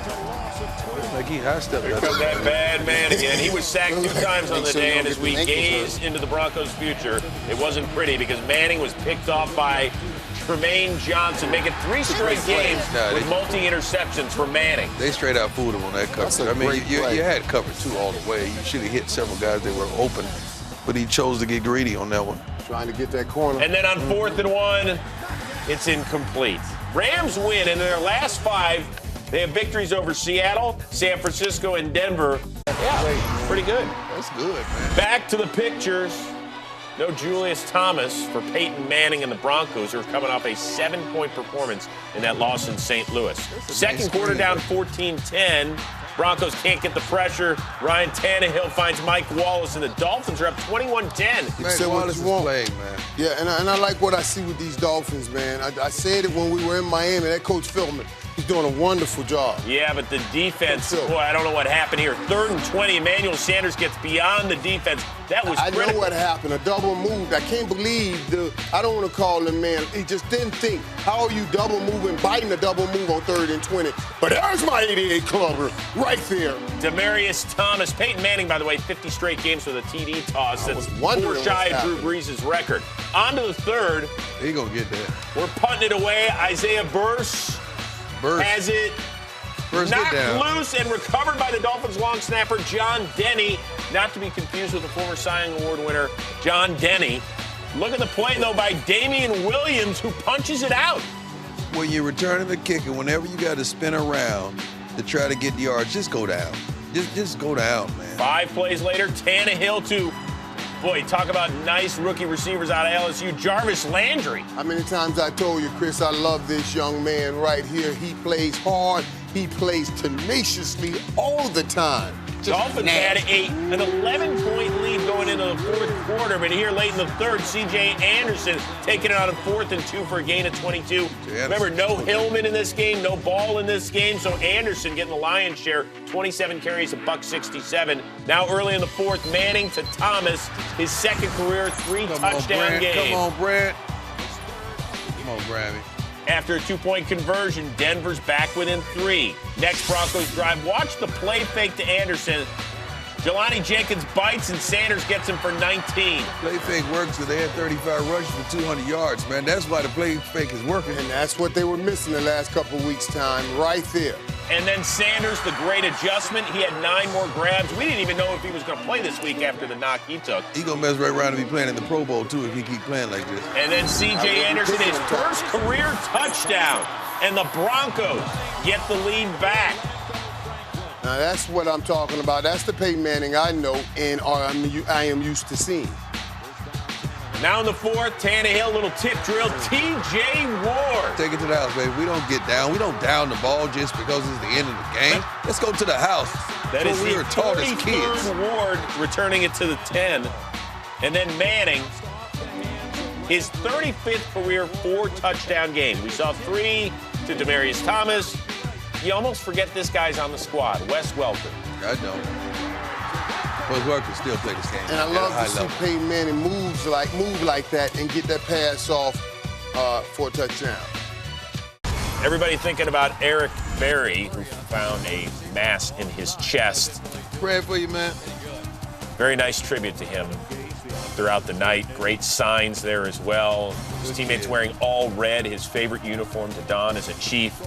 S3: Like he high stepped.
S1: Here comes that bad man again. He was sacked 2 times on the day, and as we gaze into the Broncos' future, it wasn't pretty because Manning was picked off by Tremaine Johnson, making 3 straight games with multi-interceptions for Manning.
S3: They straight out fooled him on that cover. I mean, you had cover 2 all the way. You should have hit several guys that were open, but he chose to get greedy on that one.
S2: Trying to get that corner.
S1: And then on 4th and 1, it's incomplete. Rams win, and in their last 5, they have victories over Seattle, San Francisco, and Denver. Yeah, pretty good.
S3: That's good, man.
S1: Back to the pictures. No Julius Thomas for Peyton Manning and the Broncos, who are coming off a 7-point performance in that loss in St. Louis. Second quarter down 14-10. Broncos can't get the pressure. Ryan Tannehill finds Mike Wallace, and the Dolphins are up 21-10.
S3: Man, Wallace is playing, man.
S2: Yeah, and I like what I see with these Dolphins, man. I said it when we were in Miami. That Coach Philbin, he's doing a wonderful job.
S1: Yeah, but the defense, boy, I don't know what happened here. 3rd and 20, Emmanuel Sanders gets beyond the defense. That was critical.
S2: I know what happened, a double move. I can't believe I don't want to call him, man. He just didn't think, how are you double moving, biting a double move on 3rd and 20? But there's my 88 clubber right there.
S1: Demarius Thomas, Peyton Manning, by the way, 50 straight games with a TD toss. That's 4 shy of Drew Brees' record. On to the 3rd.
S3: He gonna get that.
S1: We're punting it away. Isaiah Burse has it knocked loose and recovered by the Dolphins' long snapper, John Denny. Not to be confused with the former Cy Young Award winner, John Denny. Look at the play, though, by Damian Williams, who punches it out.
S3: When you're returning the kicker, whenever you got to spin around to try to get the yards, just go down. Just go down, man.
S1: 5 plays later, Tannehill to, boy, talk about nice rookie receivers out of LSU, Jarvis Landry.
S2: How many times I told you, Chris, I love this young man right here. He plays hard. He plays tenaciously all the time.
S1: Dolphins had an 11-point lead going into the 4th quarter, but here late in the 3rd, C.J. Anderson taking it out of 4th and 2 for a gain of 22. Remember, no Hillman in this game, no Ball in this game, so Anderson getting the lion's share, 27 carries, $167. Now early in the 4th, Manning to Thomas, his 2nd career 3-touchdown game.
S3: Come on, Brad. Come on, Grammy.
S1: After a 2-point conversion, Denver's back within 3. Next Broncos drive. Watch the play fake to Anderson. Jelani Jenkins bites, and Sanders gets him for 19.
S3: Play fake works, so they had 35 rushes for 200 yards, man. That's why the play fake is working.
S2: And that's what they were missing the last couple of weeks' time, right there.
S1: And then Sanders, the great adjustment. He had 9 more grabs. We didn't even know if he was going to play this week after the knock he took.
S3: He going to mess right around and be playing in the Pro Bowl, too, if he keep playing like this.
S1: And then C.J. Anderson, his first career touchdown. and the Broncos get the lead back.
S2: Now, that's what I'm talking about. That's the Peyton Manning I know and I am used to seeing.
S1: Now in the fourth, Tannehill, little tip drill, T.J. Ward.
S3: Take it to the house, baby. We don't get down. We don't down the ball just because it's the end of the game. Let's go to the house.
S1: That is
S3: we were taught as kids.
S1: Ward returning it to the 10. And then Manning, his 35th career 4-touchdown game. We saw 3 to Demaryius Thomas. You almost forget this guy's on the squad, Wes Welker.
S3: I don't. Wes Welker still play this game.
S2: And I love to see Peyton Manning move like that and get that pass off for a touchdown.
S1: Everybody thinking about Eric Berry, who found a mass in his chest.
S3: Praying for you, man.
S1: Very nice tribute to him throughout the night. Great signs there as well. His teammates wearing all red, his favorite uniform to don as a Chief.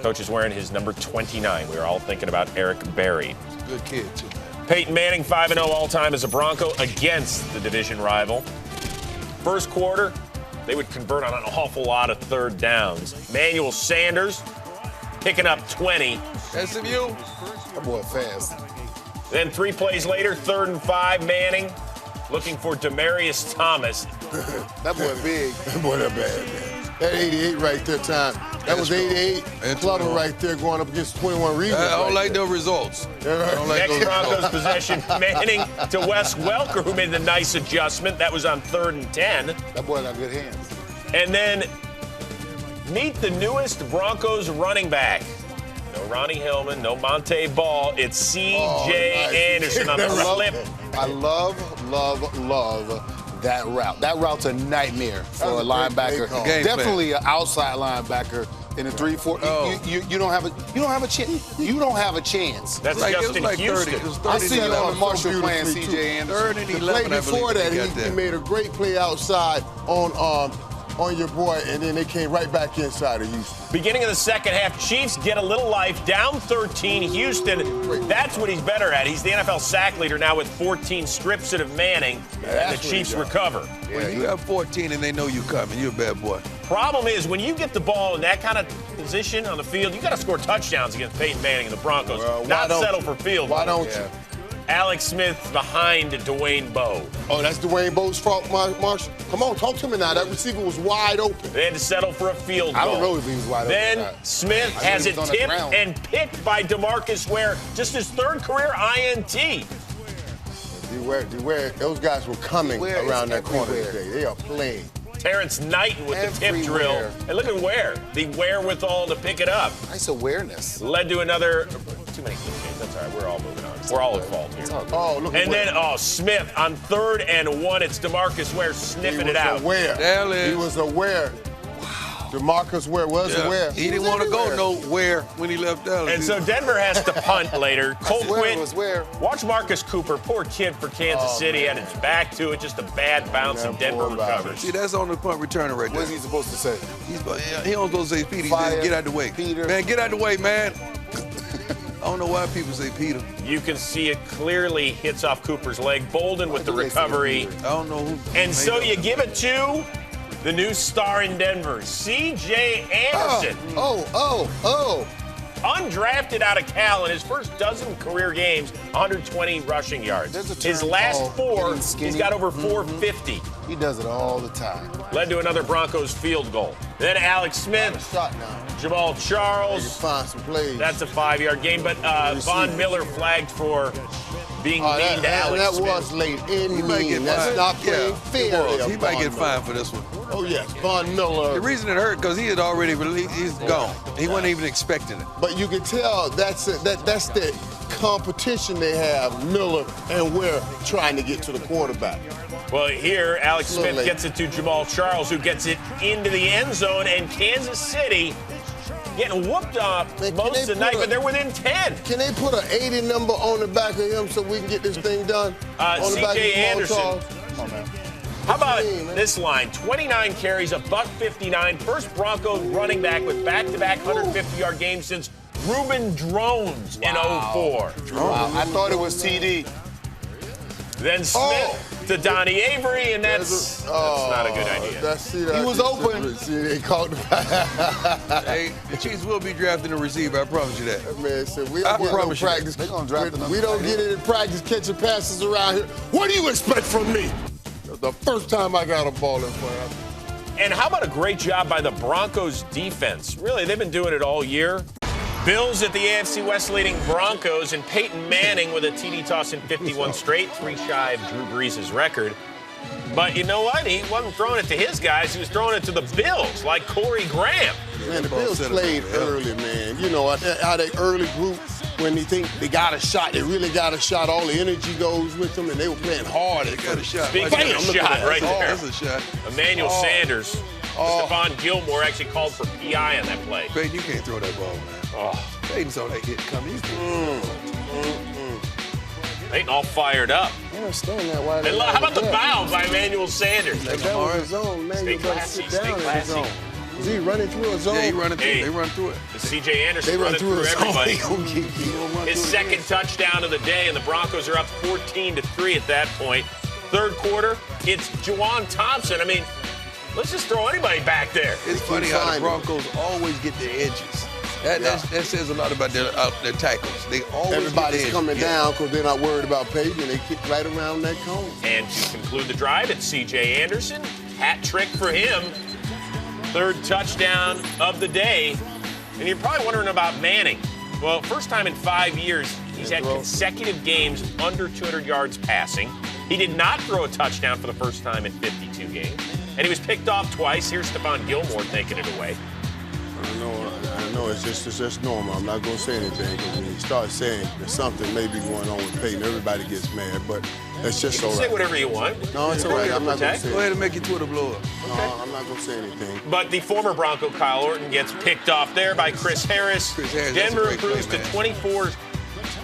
S1: Coach is wearing his number 29. We are all thinking about Eric Berry.
S3: Good kid, too.
S1: Peyton Manning, 5-0 all-time as a Bronco against the division rival. First quarter, they would convert on an awful lot of third downs. Emmanuel Sanders picking up 20.
S3: SMU.
S4: That boy fast.
S1: Then 3 plays later, 3rd and 5, Manning looking for Demaryius Thomas.
S2: That boy big. That boy that bad, man. That 88 right there, time. That was 88. Clubber right there going up against 21 rebounds.
S3: I don't like the results.
S1: Next Broncos possession, Manning to Wes Welker, who made the nice adjustment. That was on 3rd and 10.
S4: That boy got good hands.
S1: And then meet the newest Broncos running back. No Ronnie Hillman, no Monte Ball. It's C.J. Anderson on the slip.
S4: I love that route. That route's a nightmare for a linebacker. Definitely an outside linebacker in a 3-4. You don't have a chance. You don't have a chance.
S1: That's like, Justin Houston.
S4: I see you on the Marshall playing C.J. Anderson.
S3: 3rd and 11.
S2: The play before that, he made a great play outside on your boy, and then they came right back inside of Houston.
S1: Beginning of the second half, Chiefs get a little life, down 13. Houston, that's what he's better at. He's the NFL sack leader now with 14, strips it of Manning, and the Chiefs recover.
S3: When you have 14 and they know you coming, you're a bad boy.
S1: Problem is, when you get the ball in that kind of position on the field, you got to score touchdowns against Peyton Manning and the Broncos, not settle for field.
S2: Why don't you?
S1: Alex Smith behind Dwayne Bowe.
S2: Oh, that's Dwayne Bowe's fault, Marshall? Come on, talk to me now. That receiver was wide open.
S1: They had to settle for a field goal.
S4: I don't know if he was wide open.
S1: Then Smith has it tipped and picked by DeMarcus Ware, just his 3rd career INT.
S2: Beware. Those guys were coming around that corner today. They are playing.
S1: Terrence Knighton with the tip drill. And look at Ware. The wherewithal to pick it up.
S4: Nice awareness.
S1: Led to another. Too many cliches. That's all right. We're all moving on. We're all at fault here.
S2: Oh, look at
S1: And then, Smith on 3rd and 1. It's DeMarcus Ware sniffing it out.
S2: He was aware. Wow. DeMarcus Ware was aware.
S3: He didn't want to go nowhere when he left Dallas.
S1: And so Denver has to punt later. Colt Quinn.
S4: Where?
S1: Watch Marcus Cooper. Poor kid for Kansas City. Had his back to it. Just a bad bounce, and Denver recovers.
S3: See, that's on the punt returner right there.
S4: What's he supposed to say?
S3: He don't supposed to say Peter. He says, get out the way.
S4: Peter.
S3: Man, get out the way, man. I don't know why people say Peter.
S1: You can see it clearly hits off Cooper's leg. Bolden with the recovery.
S3: I don't know who.
S1: And so you give it to the new star in Denver, C.J. Anderson. Undrafted out of Cal in his first dozen career games, 120 rushing yards. His last 4, he's got over 450.
S4: He does it all the time.
S1: Led to another Broncos field goal. Then Alex Smith, Jamal Charles.
S2: Find some plays.
S1: That's a 5-yard gain, but Von Miller flagged for being mean to Alex Smith.
S2: That was late in mean. That's not playing fair.
S3: He might get fined for this one.
S2: Oh, yes, Von Miller.
S3: The reason it hurt, because he had already released, he's gone. He wasn't even expecting it.
S2: But you can tell that's the competition they have, Miller and Ware trying to get to the quarterback.
S1: Well, here, Alex Smith gets it to Jamal Charles, who gets it into the end zone, and Kansas City getting whooped up most of the night, but they're within 10.
S2: Can they put an 80 number on the back of him so we can get this thing done?
S1: C.J. Anderson.
S4: Come on, man.
S1: How about this line? 29 carries, $159. First Broncos running back with back-to-back 150-yard games since Reuben Drones in 04.
S4: Wow. I thought it was TD.
S1: Then Smith. to Donnie Avery, and that's not a good idea.
S4: He was open.
S2: See, they caught the
S3: Hey, the Chiefs will be drafting a receiver. I promise you that.
S2: Man said, we
S3: I
S2: don't get no
S3: promise you that.
S2: practice.
S4: They gonna draft another
S2: We don't
S4: tight
S2: get
S4: end.
S2: it in practice catching passes around here. What do you expect from me? The first time I got a ball in front.
S1: And how about a great job by the Broncos defense? Really, they've been doing it all year. Bills at the AFC West leading Broncos, and Peyton Manning with a TD toss in 51 straight, 3 shy of Drew Brees' record. But you know what? He wasn't throwing it to his guys. He was throwing it to the Bills, like Corey Graham.
S2: Man, the Bills played early, man. You know how they early group, when they think they got a shot, they really got a shot. All the energy goes with them, and they were playing hard.
S3: They got a shot.
S1: Speaking of
S2: Bam,
S1: a
S2: look at
S1: shot
S2: that.
S1: right there.
S3: That's a shot.
S1: Emmanuel Sanders. Stephon Gilmore actually called for PI on that play.
S3: Peyton, you can't throw that ball, man.
S1: Oh,
S3: Peyton saw that hit coming.
S1: Peyton all fired up.
S2: I understand that. Why
S1: And look, how about the bounce by Emmanuel Sanders?
S2: That was his zone, man.
S1: Stay
S2: You better
S1: classy,
S2: sit
S1: stay
S2: down in his
S1: classy.
S2: zone. Is he running through a zone?
S3: Yeah, he running through.
S1: Hey.
S3: They run through it.
S1: The C.J. Anderson
S2: They run
S1: running
S2: through
S1: through
S2: a zone.
S1: everybody.
S2: They gonna get you.
S1: His second touchdown of the day, and the Broncos are up 14-3 at that point. Third quarter, it's Juwan Thompson. I mean, let's just throw anybody back there.
S3: It's funny how the Broncos always get their edges. That says a lot about their tackles. They always
S2: Everybody's
S3: get the
S2: coming down because they're not worried about Peyton, and they kick right around that cone.
S1: And to conclude the drive, it's C.J. Anderson. Hat trick for him. Third touchdown of the day. And you're probably wondering about Manning. Well, first time in 5 years, he's had consecutive games under 200 yards passing. He did not throw a touchdown for the first time in 52 games. And he was picked off twice. Here's Stephon Gilmore taking it away.
S2: I know it's just normal. I'm not going to say anything because when you start saying there's something maybe going on with Peyton, everybody gets mad, but that's just all right.
S1: Say whatever you want.
S2: No, it's all right. I'm not going to say
S3: Go ahead and make your Twitter blow up.
S2: No, I'm not going to say anything.
S1: But the former Bronco Kyle Orton gets picked off there by Chris Harris.
S3: Chris Harris, that's a
S1: Denver
S3: great play,
S1: improves to
S3: man.
S1: 24.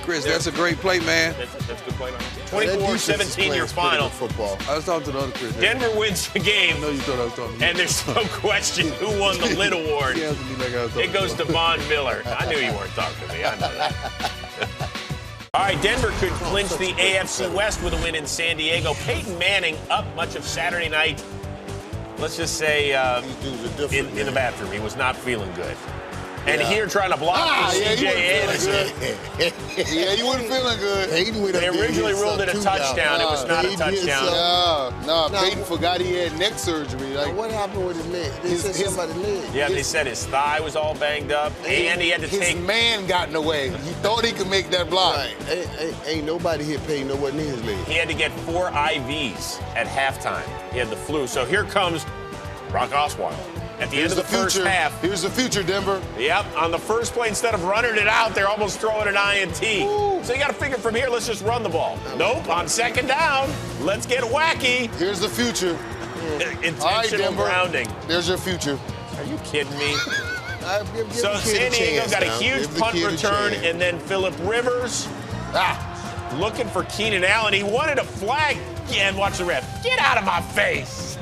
S3: Chris, that's a great play, man.
S1: That's a good play, man.
S2: That defense is
S1: 24-17 your
S2: playing
S1: final.
S2: pretty good football.
S3: I was talking to the other Chris.
S1: Denver wins the game.
S3: I know you thought I was talking to you.
S1: And there's no question who won the Lid Award.
S3: He asked me like I was talking
S1: It goes to Von Miller. I knew you weren't talking to me. I know that. All right, Denver could clinch the AFC West with a win in San Diego. Peyton Manning up much of Saturday night. Let's just say
S2: These dudes are different,
S1: in the
S2: man.
S1: bathroom. He was not feeling good. And here trying to block for C.J. Anderson.
S4: Yeah, you wasn't feeling good.
S2: Peyton went up
S1: They
S2: there and
S1: originally
S2: hit
S1: ruled it a
S2: something too
S1: touchdown. It was
S2: now.
S1: not a
S2: Peyton hit
S1: touchdown.
S2: something.
S4: No,
S2: No.
S4: Peyton forgot he had neck surgery. Like,
S2: What happened with his leg? They said something about his leg.
S1: Yeah, they said his thigh was all banged up, and he had to
S4: his
S1: take.
S4: man got in the way. He thought he could make that block.
S2: Right. Ain't nobody hit Peyton. No wasn't in his leg.
S1: He had to get 4 IVs at halftime. He had the flu. So here comes Brock Osweiler. At the end of the first half.
S4: Here's the future, Denver.
S1: Yep, on the first play, instead of running it out, they're almost throwing an INT. So you got to figure from here, let's just run the ball. Nope, on second down, let's get wacky.
S4: Here's the future.
S1: Intentional
S4: All right, Denver.
S1: grounding.
S4: There's your future.
S1: Are you kidding me?
S2: Give
S1: So
S2: the kid
S1: San Diego
S2: chance
S1: got a
S2: now.
S1: huge
S2: Give the
S1: punt
S2: kid a
S1: return,
S2: chance.
S1: and then Phillip Rivers looking for Keenan Allen. He wanted a flag, and watch the ref. Get out of my face.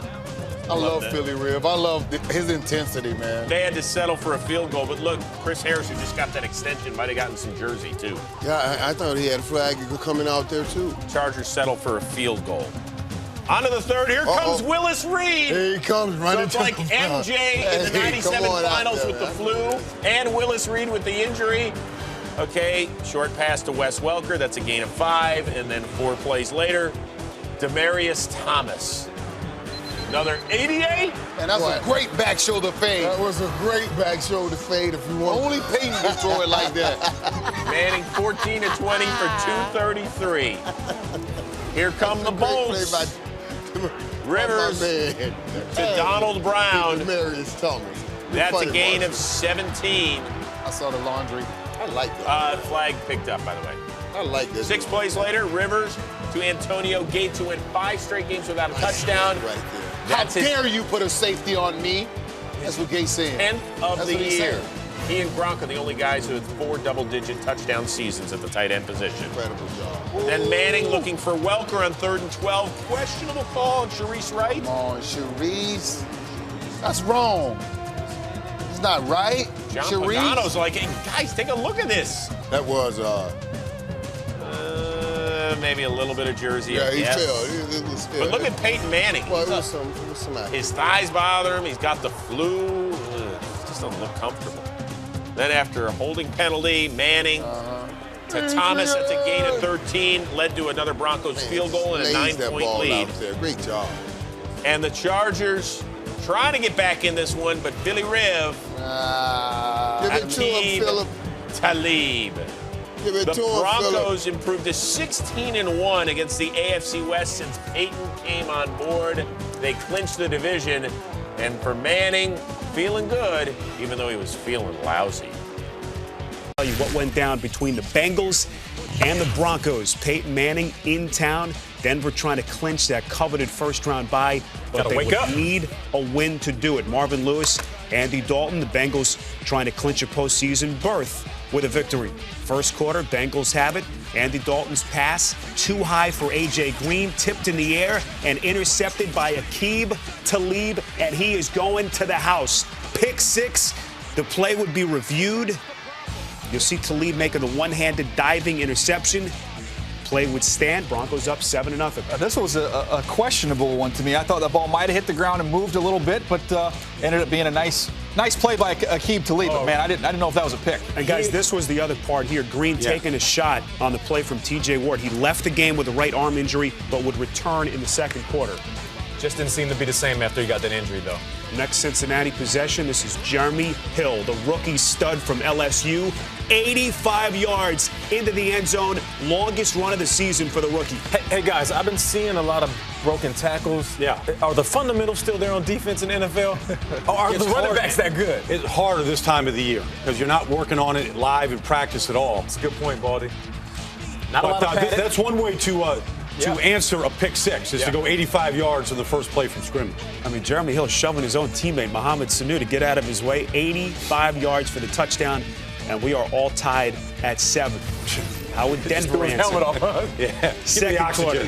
S4: I love
S1: that.
S4: Philly Riv. I love his intensity, man.
S1: They had to settle for a field goal, but look, Chris Harris, who just got that extension, might have gotten some jersey too.
S2: Yeah, I thought he had a flag coming out there too.
S1: Chargers settle for a field goal. On to the third. Here comes Willis Reed.
S2: Here he comes
S1: So
S2: running.
S1: it's like MJ in the
S2: Hey,
S1: 97
S2: come on out
S1: finals
S2: there,
S1: with the
S2: man.
S1: flu, and Willis Reed with the injury. Okay, short pass to Wes Welker. That's a gain of 5. And then 4 plays later, Demaryius Thomas. Another 88.
S4: And that's a great back shoulder fade.
S2: That was a great back shoulder fade if you want.
S4: Only Peyton can throw it like that.
S1: Manning 14 to 20 for 233. Here come the Bolts. Rivers to Donald Brown.
S2: Demaryius Thomas.
S1: That's a gain of 17.
S4: I saw the laundry.
S2: I like that.
S1: Flag picked up, by the way.
S2: I like this.
S1: 6 plays later, Rivers to Antonio Gates, who went 5 straight games without a touchdown.
S2: Right there.
S1: That's
S4: How
S1: his
S4: dare you put a safety on me? That's what Gates saying.
S1: 10th of
S4: That's
S1: the
S4: what he's
S1: year.
S4: saying.
S1: He and Gronk are the only guys who have 4 double-digit touchdown seasons at the tight end position.
S2: Incredible job.
S1: Then Manning looking for Welker on 3rd and 12. Questionable call on Sharice Wright.
S4: Come on, Sharice. That's wrong. It's not right.
S1: John
S4: Sharice.
S1: Pagano's like, hey, guys, take a look at this.
S2: That was
S1: Maybe a little bit of jersey.
S2: yeah,
S1: I
S2: he
S1: guess.
S2: fell. It was
S1: But look at Peyton Manning.
S2: Well, it was some action.
S1: His thighs bother him. He's got the flu. Just doesn't look comfortable. Then after a holding penalty, Manning to Thomas at the gain of 13 led to another Broncos field goal and a 9-point lead.
S2: Great job.
S1: And the Chargers trying to get back in this one, but Billy Rev,
S2: Give it to him, Philip.
S1: Talib.
S2: Give it
S1: The
S2: to him,
S1: Broncos improved to 16-1 against the AFC West since Peyton came on board. They clinched the division, and for Manning, feeling good, even though he was feeling lousy.
S10: Tell you what went down between the Bengals and the Broncos. Peyton Manning in town. Denver trying to clinch that coveted first-round bye, but they would need a win to do it. Marvin Lewis, Andy Dalton, the Bengals trying to clinch a postseason berth with a victory. First quarter, Bengals have it. Andy Dalton's pass too high for A.J. Green, tipped in the air and intercepted by Aqib Talib, and he is going to the house. Pick six. The play would be reviewed. You'll see Talib making the one-handed diving interception. Play would stand. Broncos up 7-0.
S11: This was a questionable one to me. I thought the ball might have hit the ground and moved a little bit, but ended up being a nice play by Aqib Talib. But man, I didn't know if that was a pick.
S10: And guys, this was the other part here. Green taking a shot on the play from T.J. Ward. He left the game with a right arm injury, but would return in the second quarter.
S12: Just didn't seem to be the same after he got that injury, though.
S10: Next Cincinnati possession, this is Jeremy Hill, the rookie stud from LSU. 85 yards into the end zone, longest run of the season for the rookie.
S12: Hey guys, I've been seeing a lot of broken tackles.
S6: Yeah.
S12: Are the fundamentals still there on defense in the NFL? Or are the running backs that good?
S6: It's harder this time of the year because you're not working on it live in practice at all.
S12: That's a good point, Baldy. Not a lot of
S6: that's one way to answer a pick six, is to go 85 yards in the first play from scrimmage.
S10: I mean, Jeremy Hill shoving his own teammate, Mohamed Sanu, to get out of his way. 85 yards for the touchdown, and we are all tied at 7. How would Denver answer?
S12: Helmet off.
S6: Yeah.
S10: Second quarter.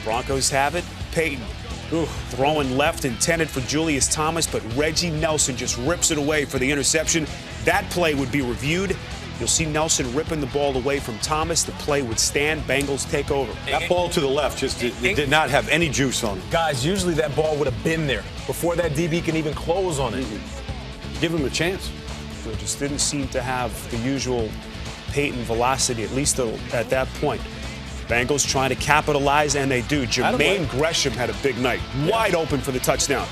S10: Broncos have it. Peyton throwing left, intended for Julius Thomas, but Reggie Nelson just rips it away for the interception. That play would be reviewed. You'll see Nelson ripping the ball away from Thomas. The play would stand. Bengals take over.
S6: That ball to the left just did not have any juice on it.
S12: Guys, usually that ball would have been there before that DB can even close on it.
S6: Give him a chance.
S10: It just didn't seem to have the usual Peyton velocity, at least at that point. Bengals trying to capitalize, and they do. Jermaine Gresham had a big night. Wide open for the touchdown.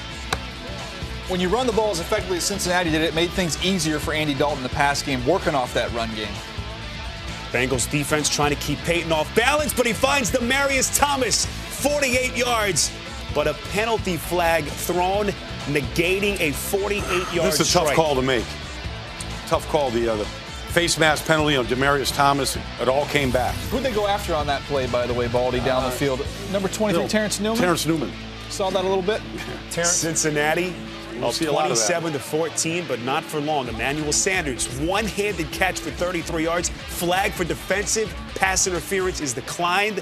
S11: When you run the ball as effectively as Cincinnati did, it made things easier for Andy Dalton in the pass game, working off that run game.
S10: Bengals defense trying to keep Peyton off balance, but he finds Demaryius Thomas, 48 yards. But a penalty flag thrown, negating a 48-yard
S6: This is a tough call to make. Tough call, the face mask penalty on Demaryius Thomas. It all came back.
S11: Who'd they go after on that play, by the way, Baldy, down the field? Number 23, Terrence Newman?
S6: Terrence Newman.
S11: Saw that a little bit?
S10: Cincinnati up 27-14, but not for long. Emmanuel Sanders, one-handed catch for 33 yards. Flag for defensive pass interference is declined.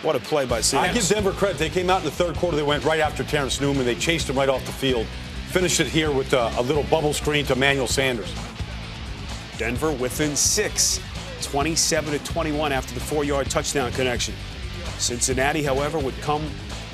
S10: What a play by Sanders.
S6: I give Denver credit. They came out in the third quarter. They went right after Terrence Newman. They chased him right off the field. Finished it here with a little bubble screen to Emmanuel Sanders.
S10: Denver within 6, 27-21 after the 4-yard touchdown connection. Cincinnati, however, would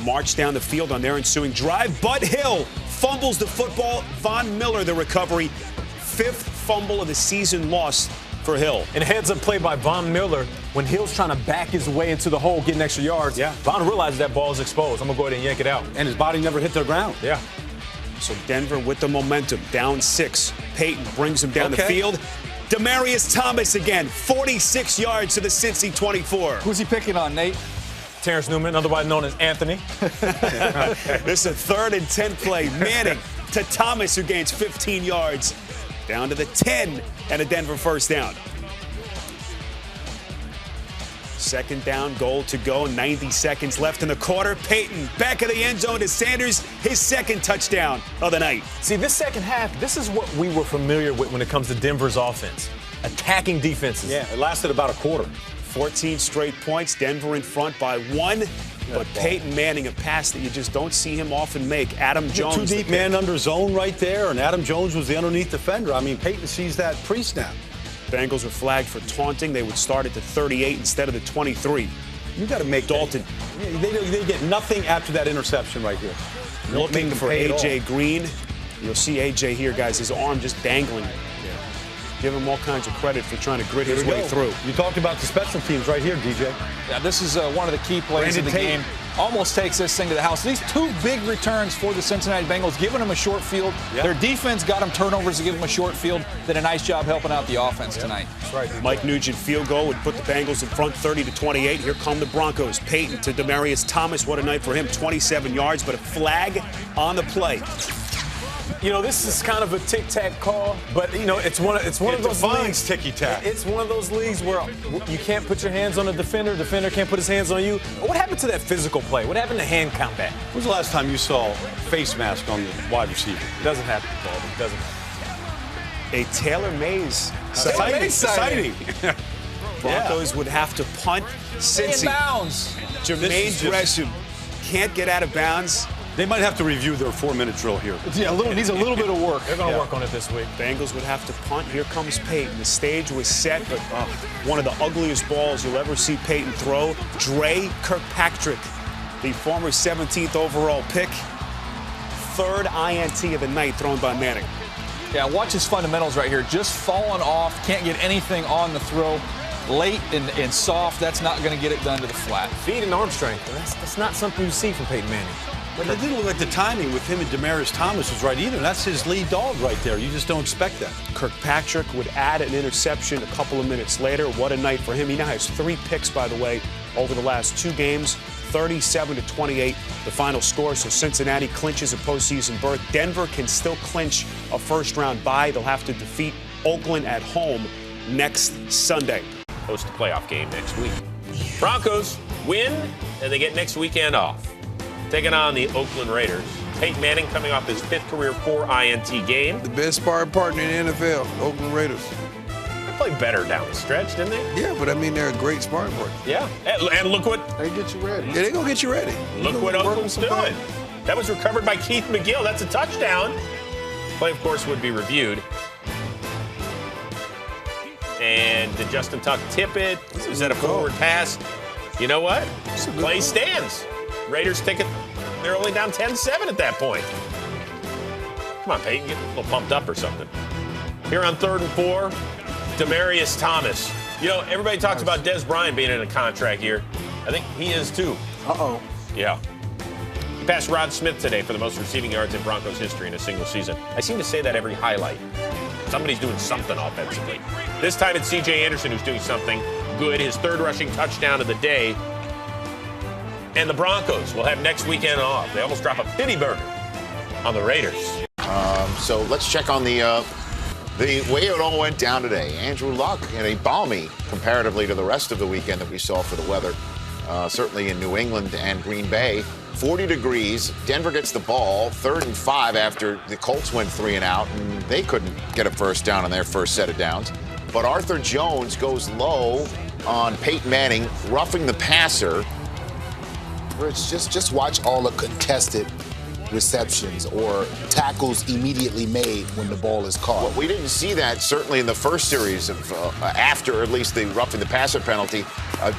S10: march down the field on their ensuing drive, but Hill fumbles the football. Von Miller, the recovery. 5th fumble of the season lost for Hill.
S12: And heads-up play by Von Miller. When Hill's trying to back his way into the hole, getting extra yards, Von realizes that ball is exposed. I'm going to go ahead and yank it out.
S6: And his body never hit the ground.
S12: Yeah.
S10: So Denver with the momentum, down 6. Peyton brings him down the field. Demaryius Thomas again, 46 yards to the Cincy 24.
S11: Who's he picking on, Nate?
S12: Terrence Newman, otherwise known as Anthony.
S10: This is a 3rd and 10 play. Manning to Thomas, who gains 15 yards. Down to the 10 and a Denver first down. 2nd down, goal to go. 90 seconds left in the quarter. Peyton back of the end zone to Sanders, his 2nd touchdown of the night.
S12: See, this second half, this is what we were familiar with when it comes to Denver's offense. Attacking defenses.
S6: Yeah, it lasted about a quarter.
S10: 14 straight points. Denver in front by 1. But Peyton Manning, a pass that you just don't see him often make. Adam Jones.
S6: 2 deep man under zone right there, and Adam Jones was the underneath defender. I mean, Peyton sees that pre-snap.
S10: Bengals were flagged for taunting. They would start at the 38 instead of the 23.
S6: You got to make
S1: Dalton.
S6: They get nothing after that interception right here.
S1: Looking for A.J. Green. You'll see A.J. here, guys, his arm just dangling. Give him all kinds of credit for trying to grit his way through.
S6: You talked about the special teams right here, DJ.
S11: Yeah, this is one of the key plays in the game. Almost takes this thing to the house. These two big returns for the Cincinnati Bengals, giving them a short field. Yep. Their defense got them turnovers to give them a short field. Did a nice job helping out the offense tonight.
S10: That's right. Mike Nugent field goal would put the Bengals in front 30-28. Here come the Broncos. Peyton to Demaryius Thomas. What a night for him. 27 yards, but a flag on the play.
S12: You know, this is kind of a tic-tac call, but you know, it's one of those leagues.
S6: Ticky-tack.
S12: It's one of those leagues where you can't put your hands on the defender can't put his hands on you. What happened to that physical play? What happened to hand combat?
S6: When was the last time you saw face mask on the wide receiver?
S12: It doesn't happen, Paul. It doesn't happen.
S10: A Taylor Mays
S6: sighting.
S10: Broncos would have to punt. Cincy.
S11: In bounds.
S10: Jermaine Gresham can't get out of bounds.
S6: They might have to review their 4-minute drill here.
S11: Yeah, needs a little bit of work.
S12: They're going to work on it this week.
S10: Bengals would have to punt. Here comes Peyton. The stage was set, but one of the ugliest balls you'll ever see Peyton throw. Dre Kirkpatrick, the former 17th overall pick. Third INT of the night thrown by Manning.
S11: Yeah, watch his fundamentals right here. Just falling off, can't get anything on the throw. Late and soft, that's not going to get it done to the flat.
S12: Feet and arm strength. That's not something you see from Peyton Manning.
S6: But it didn't look like the timing with him and Demaryius Thomas was right either. That's his lead dog right there. You just don't expect that.
S10: Kirkpatrick would add an interception a couple of minutes later. What a night for him. He now has 3 picks, by the way, over the last 2 games. 37-28, the final score. So Cincinnati clinches a postseason berth. Denver can still clinch a first-round bye. They'll have to defeat Oakland at home next Sunday.
S1: Host a playoff game next week. Broncos win, and they get next weekend off. Taking on the Oakland Raiders. Peyton Manning coming off his 5th career 4 INT game.
S3: The best sparring partner in the NFL, Oakland Raiders.
S1: They played better down the stretch, didn't they?
S3: Yeah, but I mean, they're a great sparring partner.
S1: Yeah, and look what...
S5: They get you ready.
S3: Yeah, they're going to get you ready.
S1: Look what Oakland's doing. That was recovered by Keith McGill. That's a touchdown. Play, of course, would be reviewed. And did Justin Tuck tip it? Is that a forward pass? You know what? Play stands. Raiders take it. They're only down 10-7 at that point. Come on, Peyton, get a little pumped up or something. Here on 3rd and 4, Demaryius Thomas. You know, everybody talks about Des Bryant being in a contract year. I think he is too.
S5: Uh-oh.
S1: Yeah. He passed Rod Smith today for the most receiving yards in Broncos history in a single season. I seem to say that every highlight. Somebody's doing something offensively. This time it's C.J. Anderson who's doing something good. His 3rd rushing touchdown of the day. And the Broncos will have next weekend off. They almost drop a pity burger on the Raiders.
S7: So let's check on the way it all went down today. Andrew Luck in a balmy, comparatively to the rest of the weekend that we saw for the weather, certainly in New England and Green Bay. 40 degrees. Denver gets the ball, 3rd and 5 after the Colts went 3 and out, and they couldn't get a first down on their first set of downs. But Arthur Jones goes low on Peyton Manning, roughing the passer.
S4: Rich, just watch all the contested receptions or tackles immediately made when the ball is caught.
S7: Well, we didn't see that certainly in the first series of after at least the roughing the passer penalty.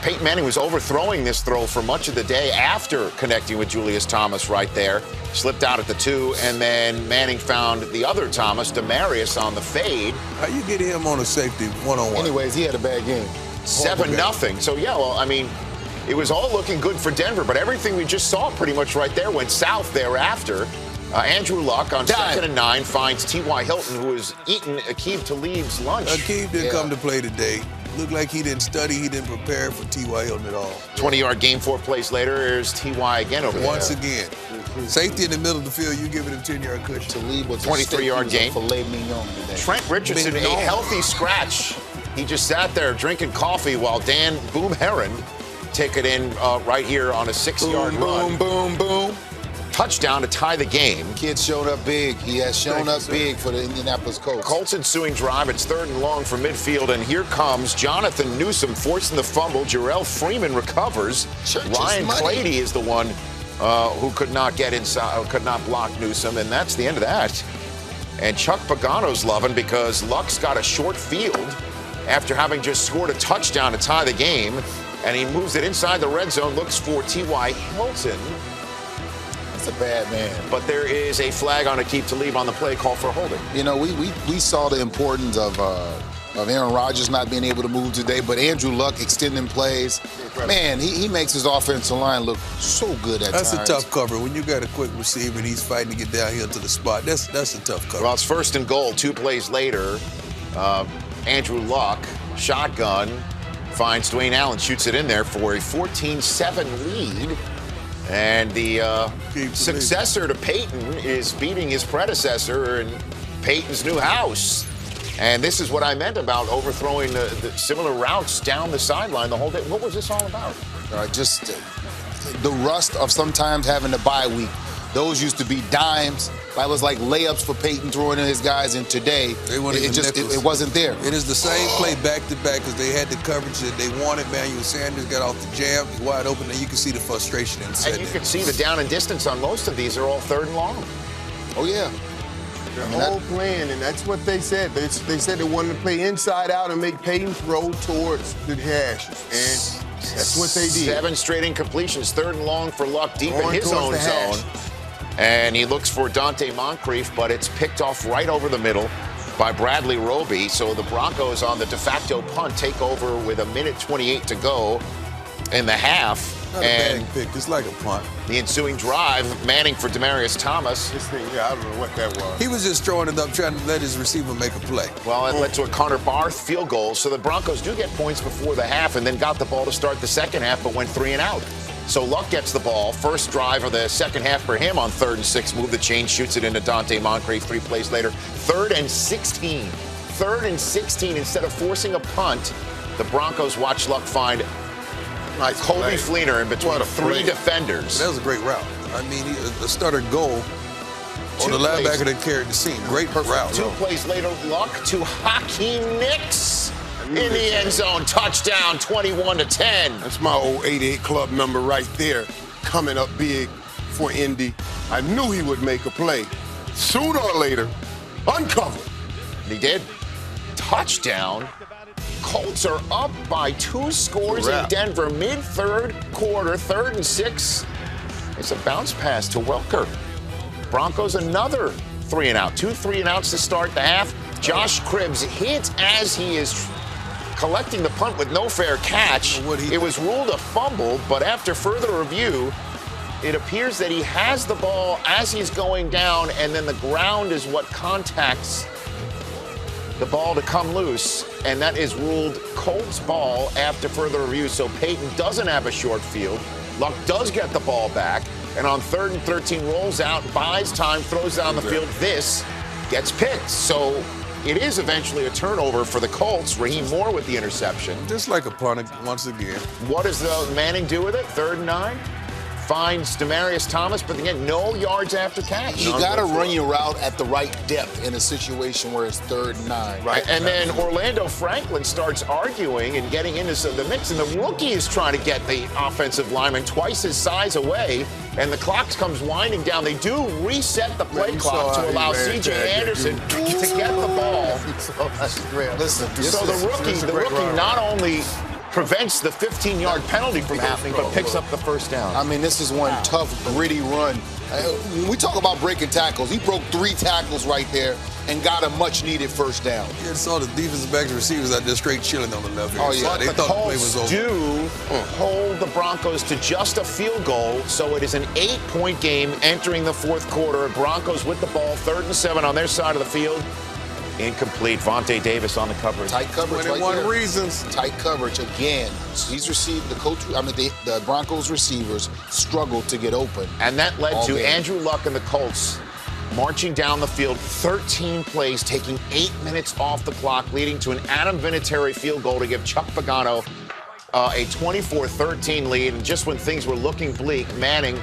S7: Peyton Manning was overthrowing this throw for much of the day after connecting with Julius Thomas right there. Slipped out at the 2, and then Manning found the other Thomas, Demaryius, on the fade.
S3: How you get him on a safety one-on-one?
S4: Anyways, he had a bad game.
S7: 7-0. So, yeah, well, I mean, it was all looking good for Denver, but everything we just saw pretty much right there went south thereafter. Andrew Luck on 2nd and 9 finds T.Y. Hilton, who has eaten Aqib Talib's lunch.
S3: Aqib didn't come to play today. Looked like he didn't study, he didn't prepare for T.Y. Hilton at all.
S7: 20-yard game, 4 plays later, here's T.Y. again over there.
S3: Once again. Safety in the middle of the field, you give it a 10-yard cushion.
S4: Talib was
S7: 23-yard game.
S4: Filet mignon today.
S7: Trent Richardson, a healthy scratch. He just sat there drinking coffee while Dan Boom Heron take it in right here on a 6-yard run.
S4: Boom, boom, boom.
S7: Touchdown to tie the game.
S4: Kid showed up big. He has shown up big for the Indianapolis Colts.
S7: Colts ensuing drive. It's 3rd and long from midfield, and here comes Jonathan Newsom forcing the fumble. Jarrell Freeman recovers. Ryan Clady is the one who could not get inside, could not block Newsom, and that's the end of that. And Chuck Pagano's loving because Luck's got a short field after having just scored a touchdown to tie the game. And he moves it inside the red zone, looks for T.Y. Hilton.
S4: That's a bad man.
S7: But there is a flag on Aqib Talib on the play, call for holding.
S4: You know, we saw the importance of Aaron Rodgers not being able to move today, but Andrew Luck extending plays. Man, he makes his offensive line look so good at times.
S3: That's a tough cover. When you got a quick receiver and he's fighting to get down here to the spot, that's a tough cover.
S7: Well, it's first and goal. 2 plays later, Andrew Luck, shotgun, finds Dwayne Allen, shoots it in there for a 14-7 lead. And the successor to Peyton is beating his predecessor in Peyton's new house. And this is what I meant about overthrowing the similar routes down the sideline the whole day. What was this all about?
S4: Just the rust of sometimes having a bye week. Those used to be dimes. That was like layups for Peyton throwing in his guys, and today it wasn't there.
S3: It is the same play back-to-back because they had the coverage that they wanted. Manuel Sanders got off the jam, he's wide open, and you can see the frustration inside.
S7: And you can see the down and distance on most of these are all 3rd and long.
S4: Oh, yeah.
S2: The whole plan, and that's what they said. They said they wanted to play inside out and make Peyton throw towards the hashes. And that's what they did.
S7: 7 straight incompletions, 3rd and long for Luck deep in his own zone. And he looks for Dante Moncrief, but it's picked off right over the middle by Bradley Roby. So the Broncos on the de facto punt take over with 1:28 to go in the half.
S3: Not a bad pick. It's like a punt.
S7: The ensuing drive, Manning for Demaryius Thomas.
S2: This thing, I don't know what that was.
S3: He was just throwing it up, trying to let his receiver make a play.
S7: Well, it led to a Connor Barth field goal. So the Broncos do get points before the half and then got the ball to start the second half, but went 3 and out. So Luck gets the ball. First drive of the second half for him on 3rd and 6. Move the chain, shoots it into Dante Moncrief 3 plays later. 3rd and 16. 3rd and 16. Instead of forcing a punt, the Broncos watch Luck find Colby Fleener in between 3 defenders.
S3: That was a great route. I mean, the starter goal on the linebacker that carried the scene. Great route.
S7: 2 plays later, Luck to Hakeem Nicks in the end zone. Touchdown, 21-10.
S2: That's my old 88 club number right there, coming up big for Indy. I knew he would make a play. Sooner or later, uncovered.
S7: And he did. Touchdown. Colts are up by 2 scores in Denver, mid-3rd quarter, 3rd and 6. It's a bounce pass to Welker. Broncos another 3 and out. 2 3 and outs to start the half. Josh Cribbs hit as he is collecting the punt with no fair catch. It was ruled a fumble, but after further review, it appears that he has the ball as he's going down, and then the ground is what contacts the ball to come loose, and that is ruled Colts ball after further review. So Peyton doesn't have a short field. Luck does get the ball back, and on 3rd and 13 rolls out, buys time, throws down the field. This gets picked. So it is eventually a turnover for the Colts. Raheem Moore with the interception.
S3: Just like a punt once again.
S7: What does the Manning do with it? 3rd and 9? Finds Demaryius Thomas, but again, no yards after catch.
S4: You got to run your route at the right depth in a situation where it's 3rd and 9.
S7: Right. And then Orlando Franklin starts arguing and getting into the mix, and the rookie is trying to get the offensive lineman twice his size away, and the clock comes winding down. They do reset the play clock to allow C.J. Anderson to get the ball.
S4: Listen,
S7: so the rookie not only prevents the 15-yard penalty from happening, but picks up the first down.
S4: I mean, this is one tough, gritty run. When we talk about breaking tackles, he broke 3 tackles right there and got a much-needed first down.
S3: Yeah, saw the defensive backs and receivers out there straight chilling on the left hand side. They
S7: the
S3: thought
S7: Colts
S3: the play was over.
S7: do hold the Broncos to just a field goal, so it is an 8-point game entering the 4th quarter. Broncos with the ball, 3rd and 7 on their side of the field. Incomplete. Vontae Davis on the coverage.
S4: Tight coverage.
S3: 21 reasons.
S4: Tight coverage again. He's received the Broncos receivers struggled to get open.
S7: And that led to Andrew Luck and the Colts marching down the field 13 plays, taking 8 minutes off the clock, leading to an Adam Vinatieri field goal to give Chuck Pagano a 24-13 lead. And just when things were looking bleak, Manning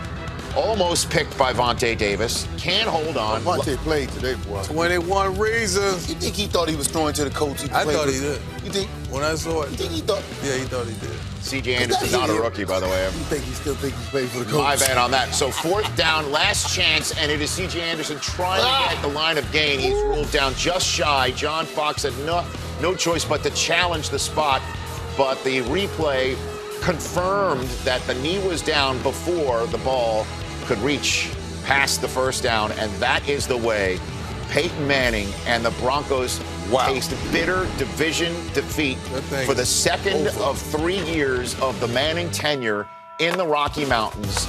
S7: almost picked by Vontae Davis. Can't hold on.
S2: Vontae played today, boy.
S3: 21 reasons.
S4: You think he thought he was throwing to the coach?
S3: I thought he did.
S4: You think?
S3: When I saw it.
S4: You think he thought?
S3: Yeah, he thought he did.
S7: C.J. Anderson, not a rookie, by the way.
S2: You think he still thinks he's playing for the coach?
S7: My bad on that. So 4th down, last chance, and it is C.J. Anderson trying to get the line of gain. He's ruled down just shy. John Fox had no choice but to challenge the spot, but the replay confirmed that the knee was down before the ball could reach past the first down, and that is the way Peyton Manning and the Broncos taste bitter division defeat for the second of 3 years of the Manning tenure in the Rocky Mountains.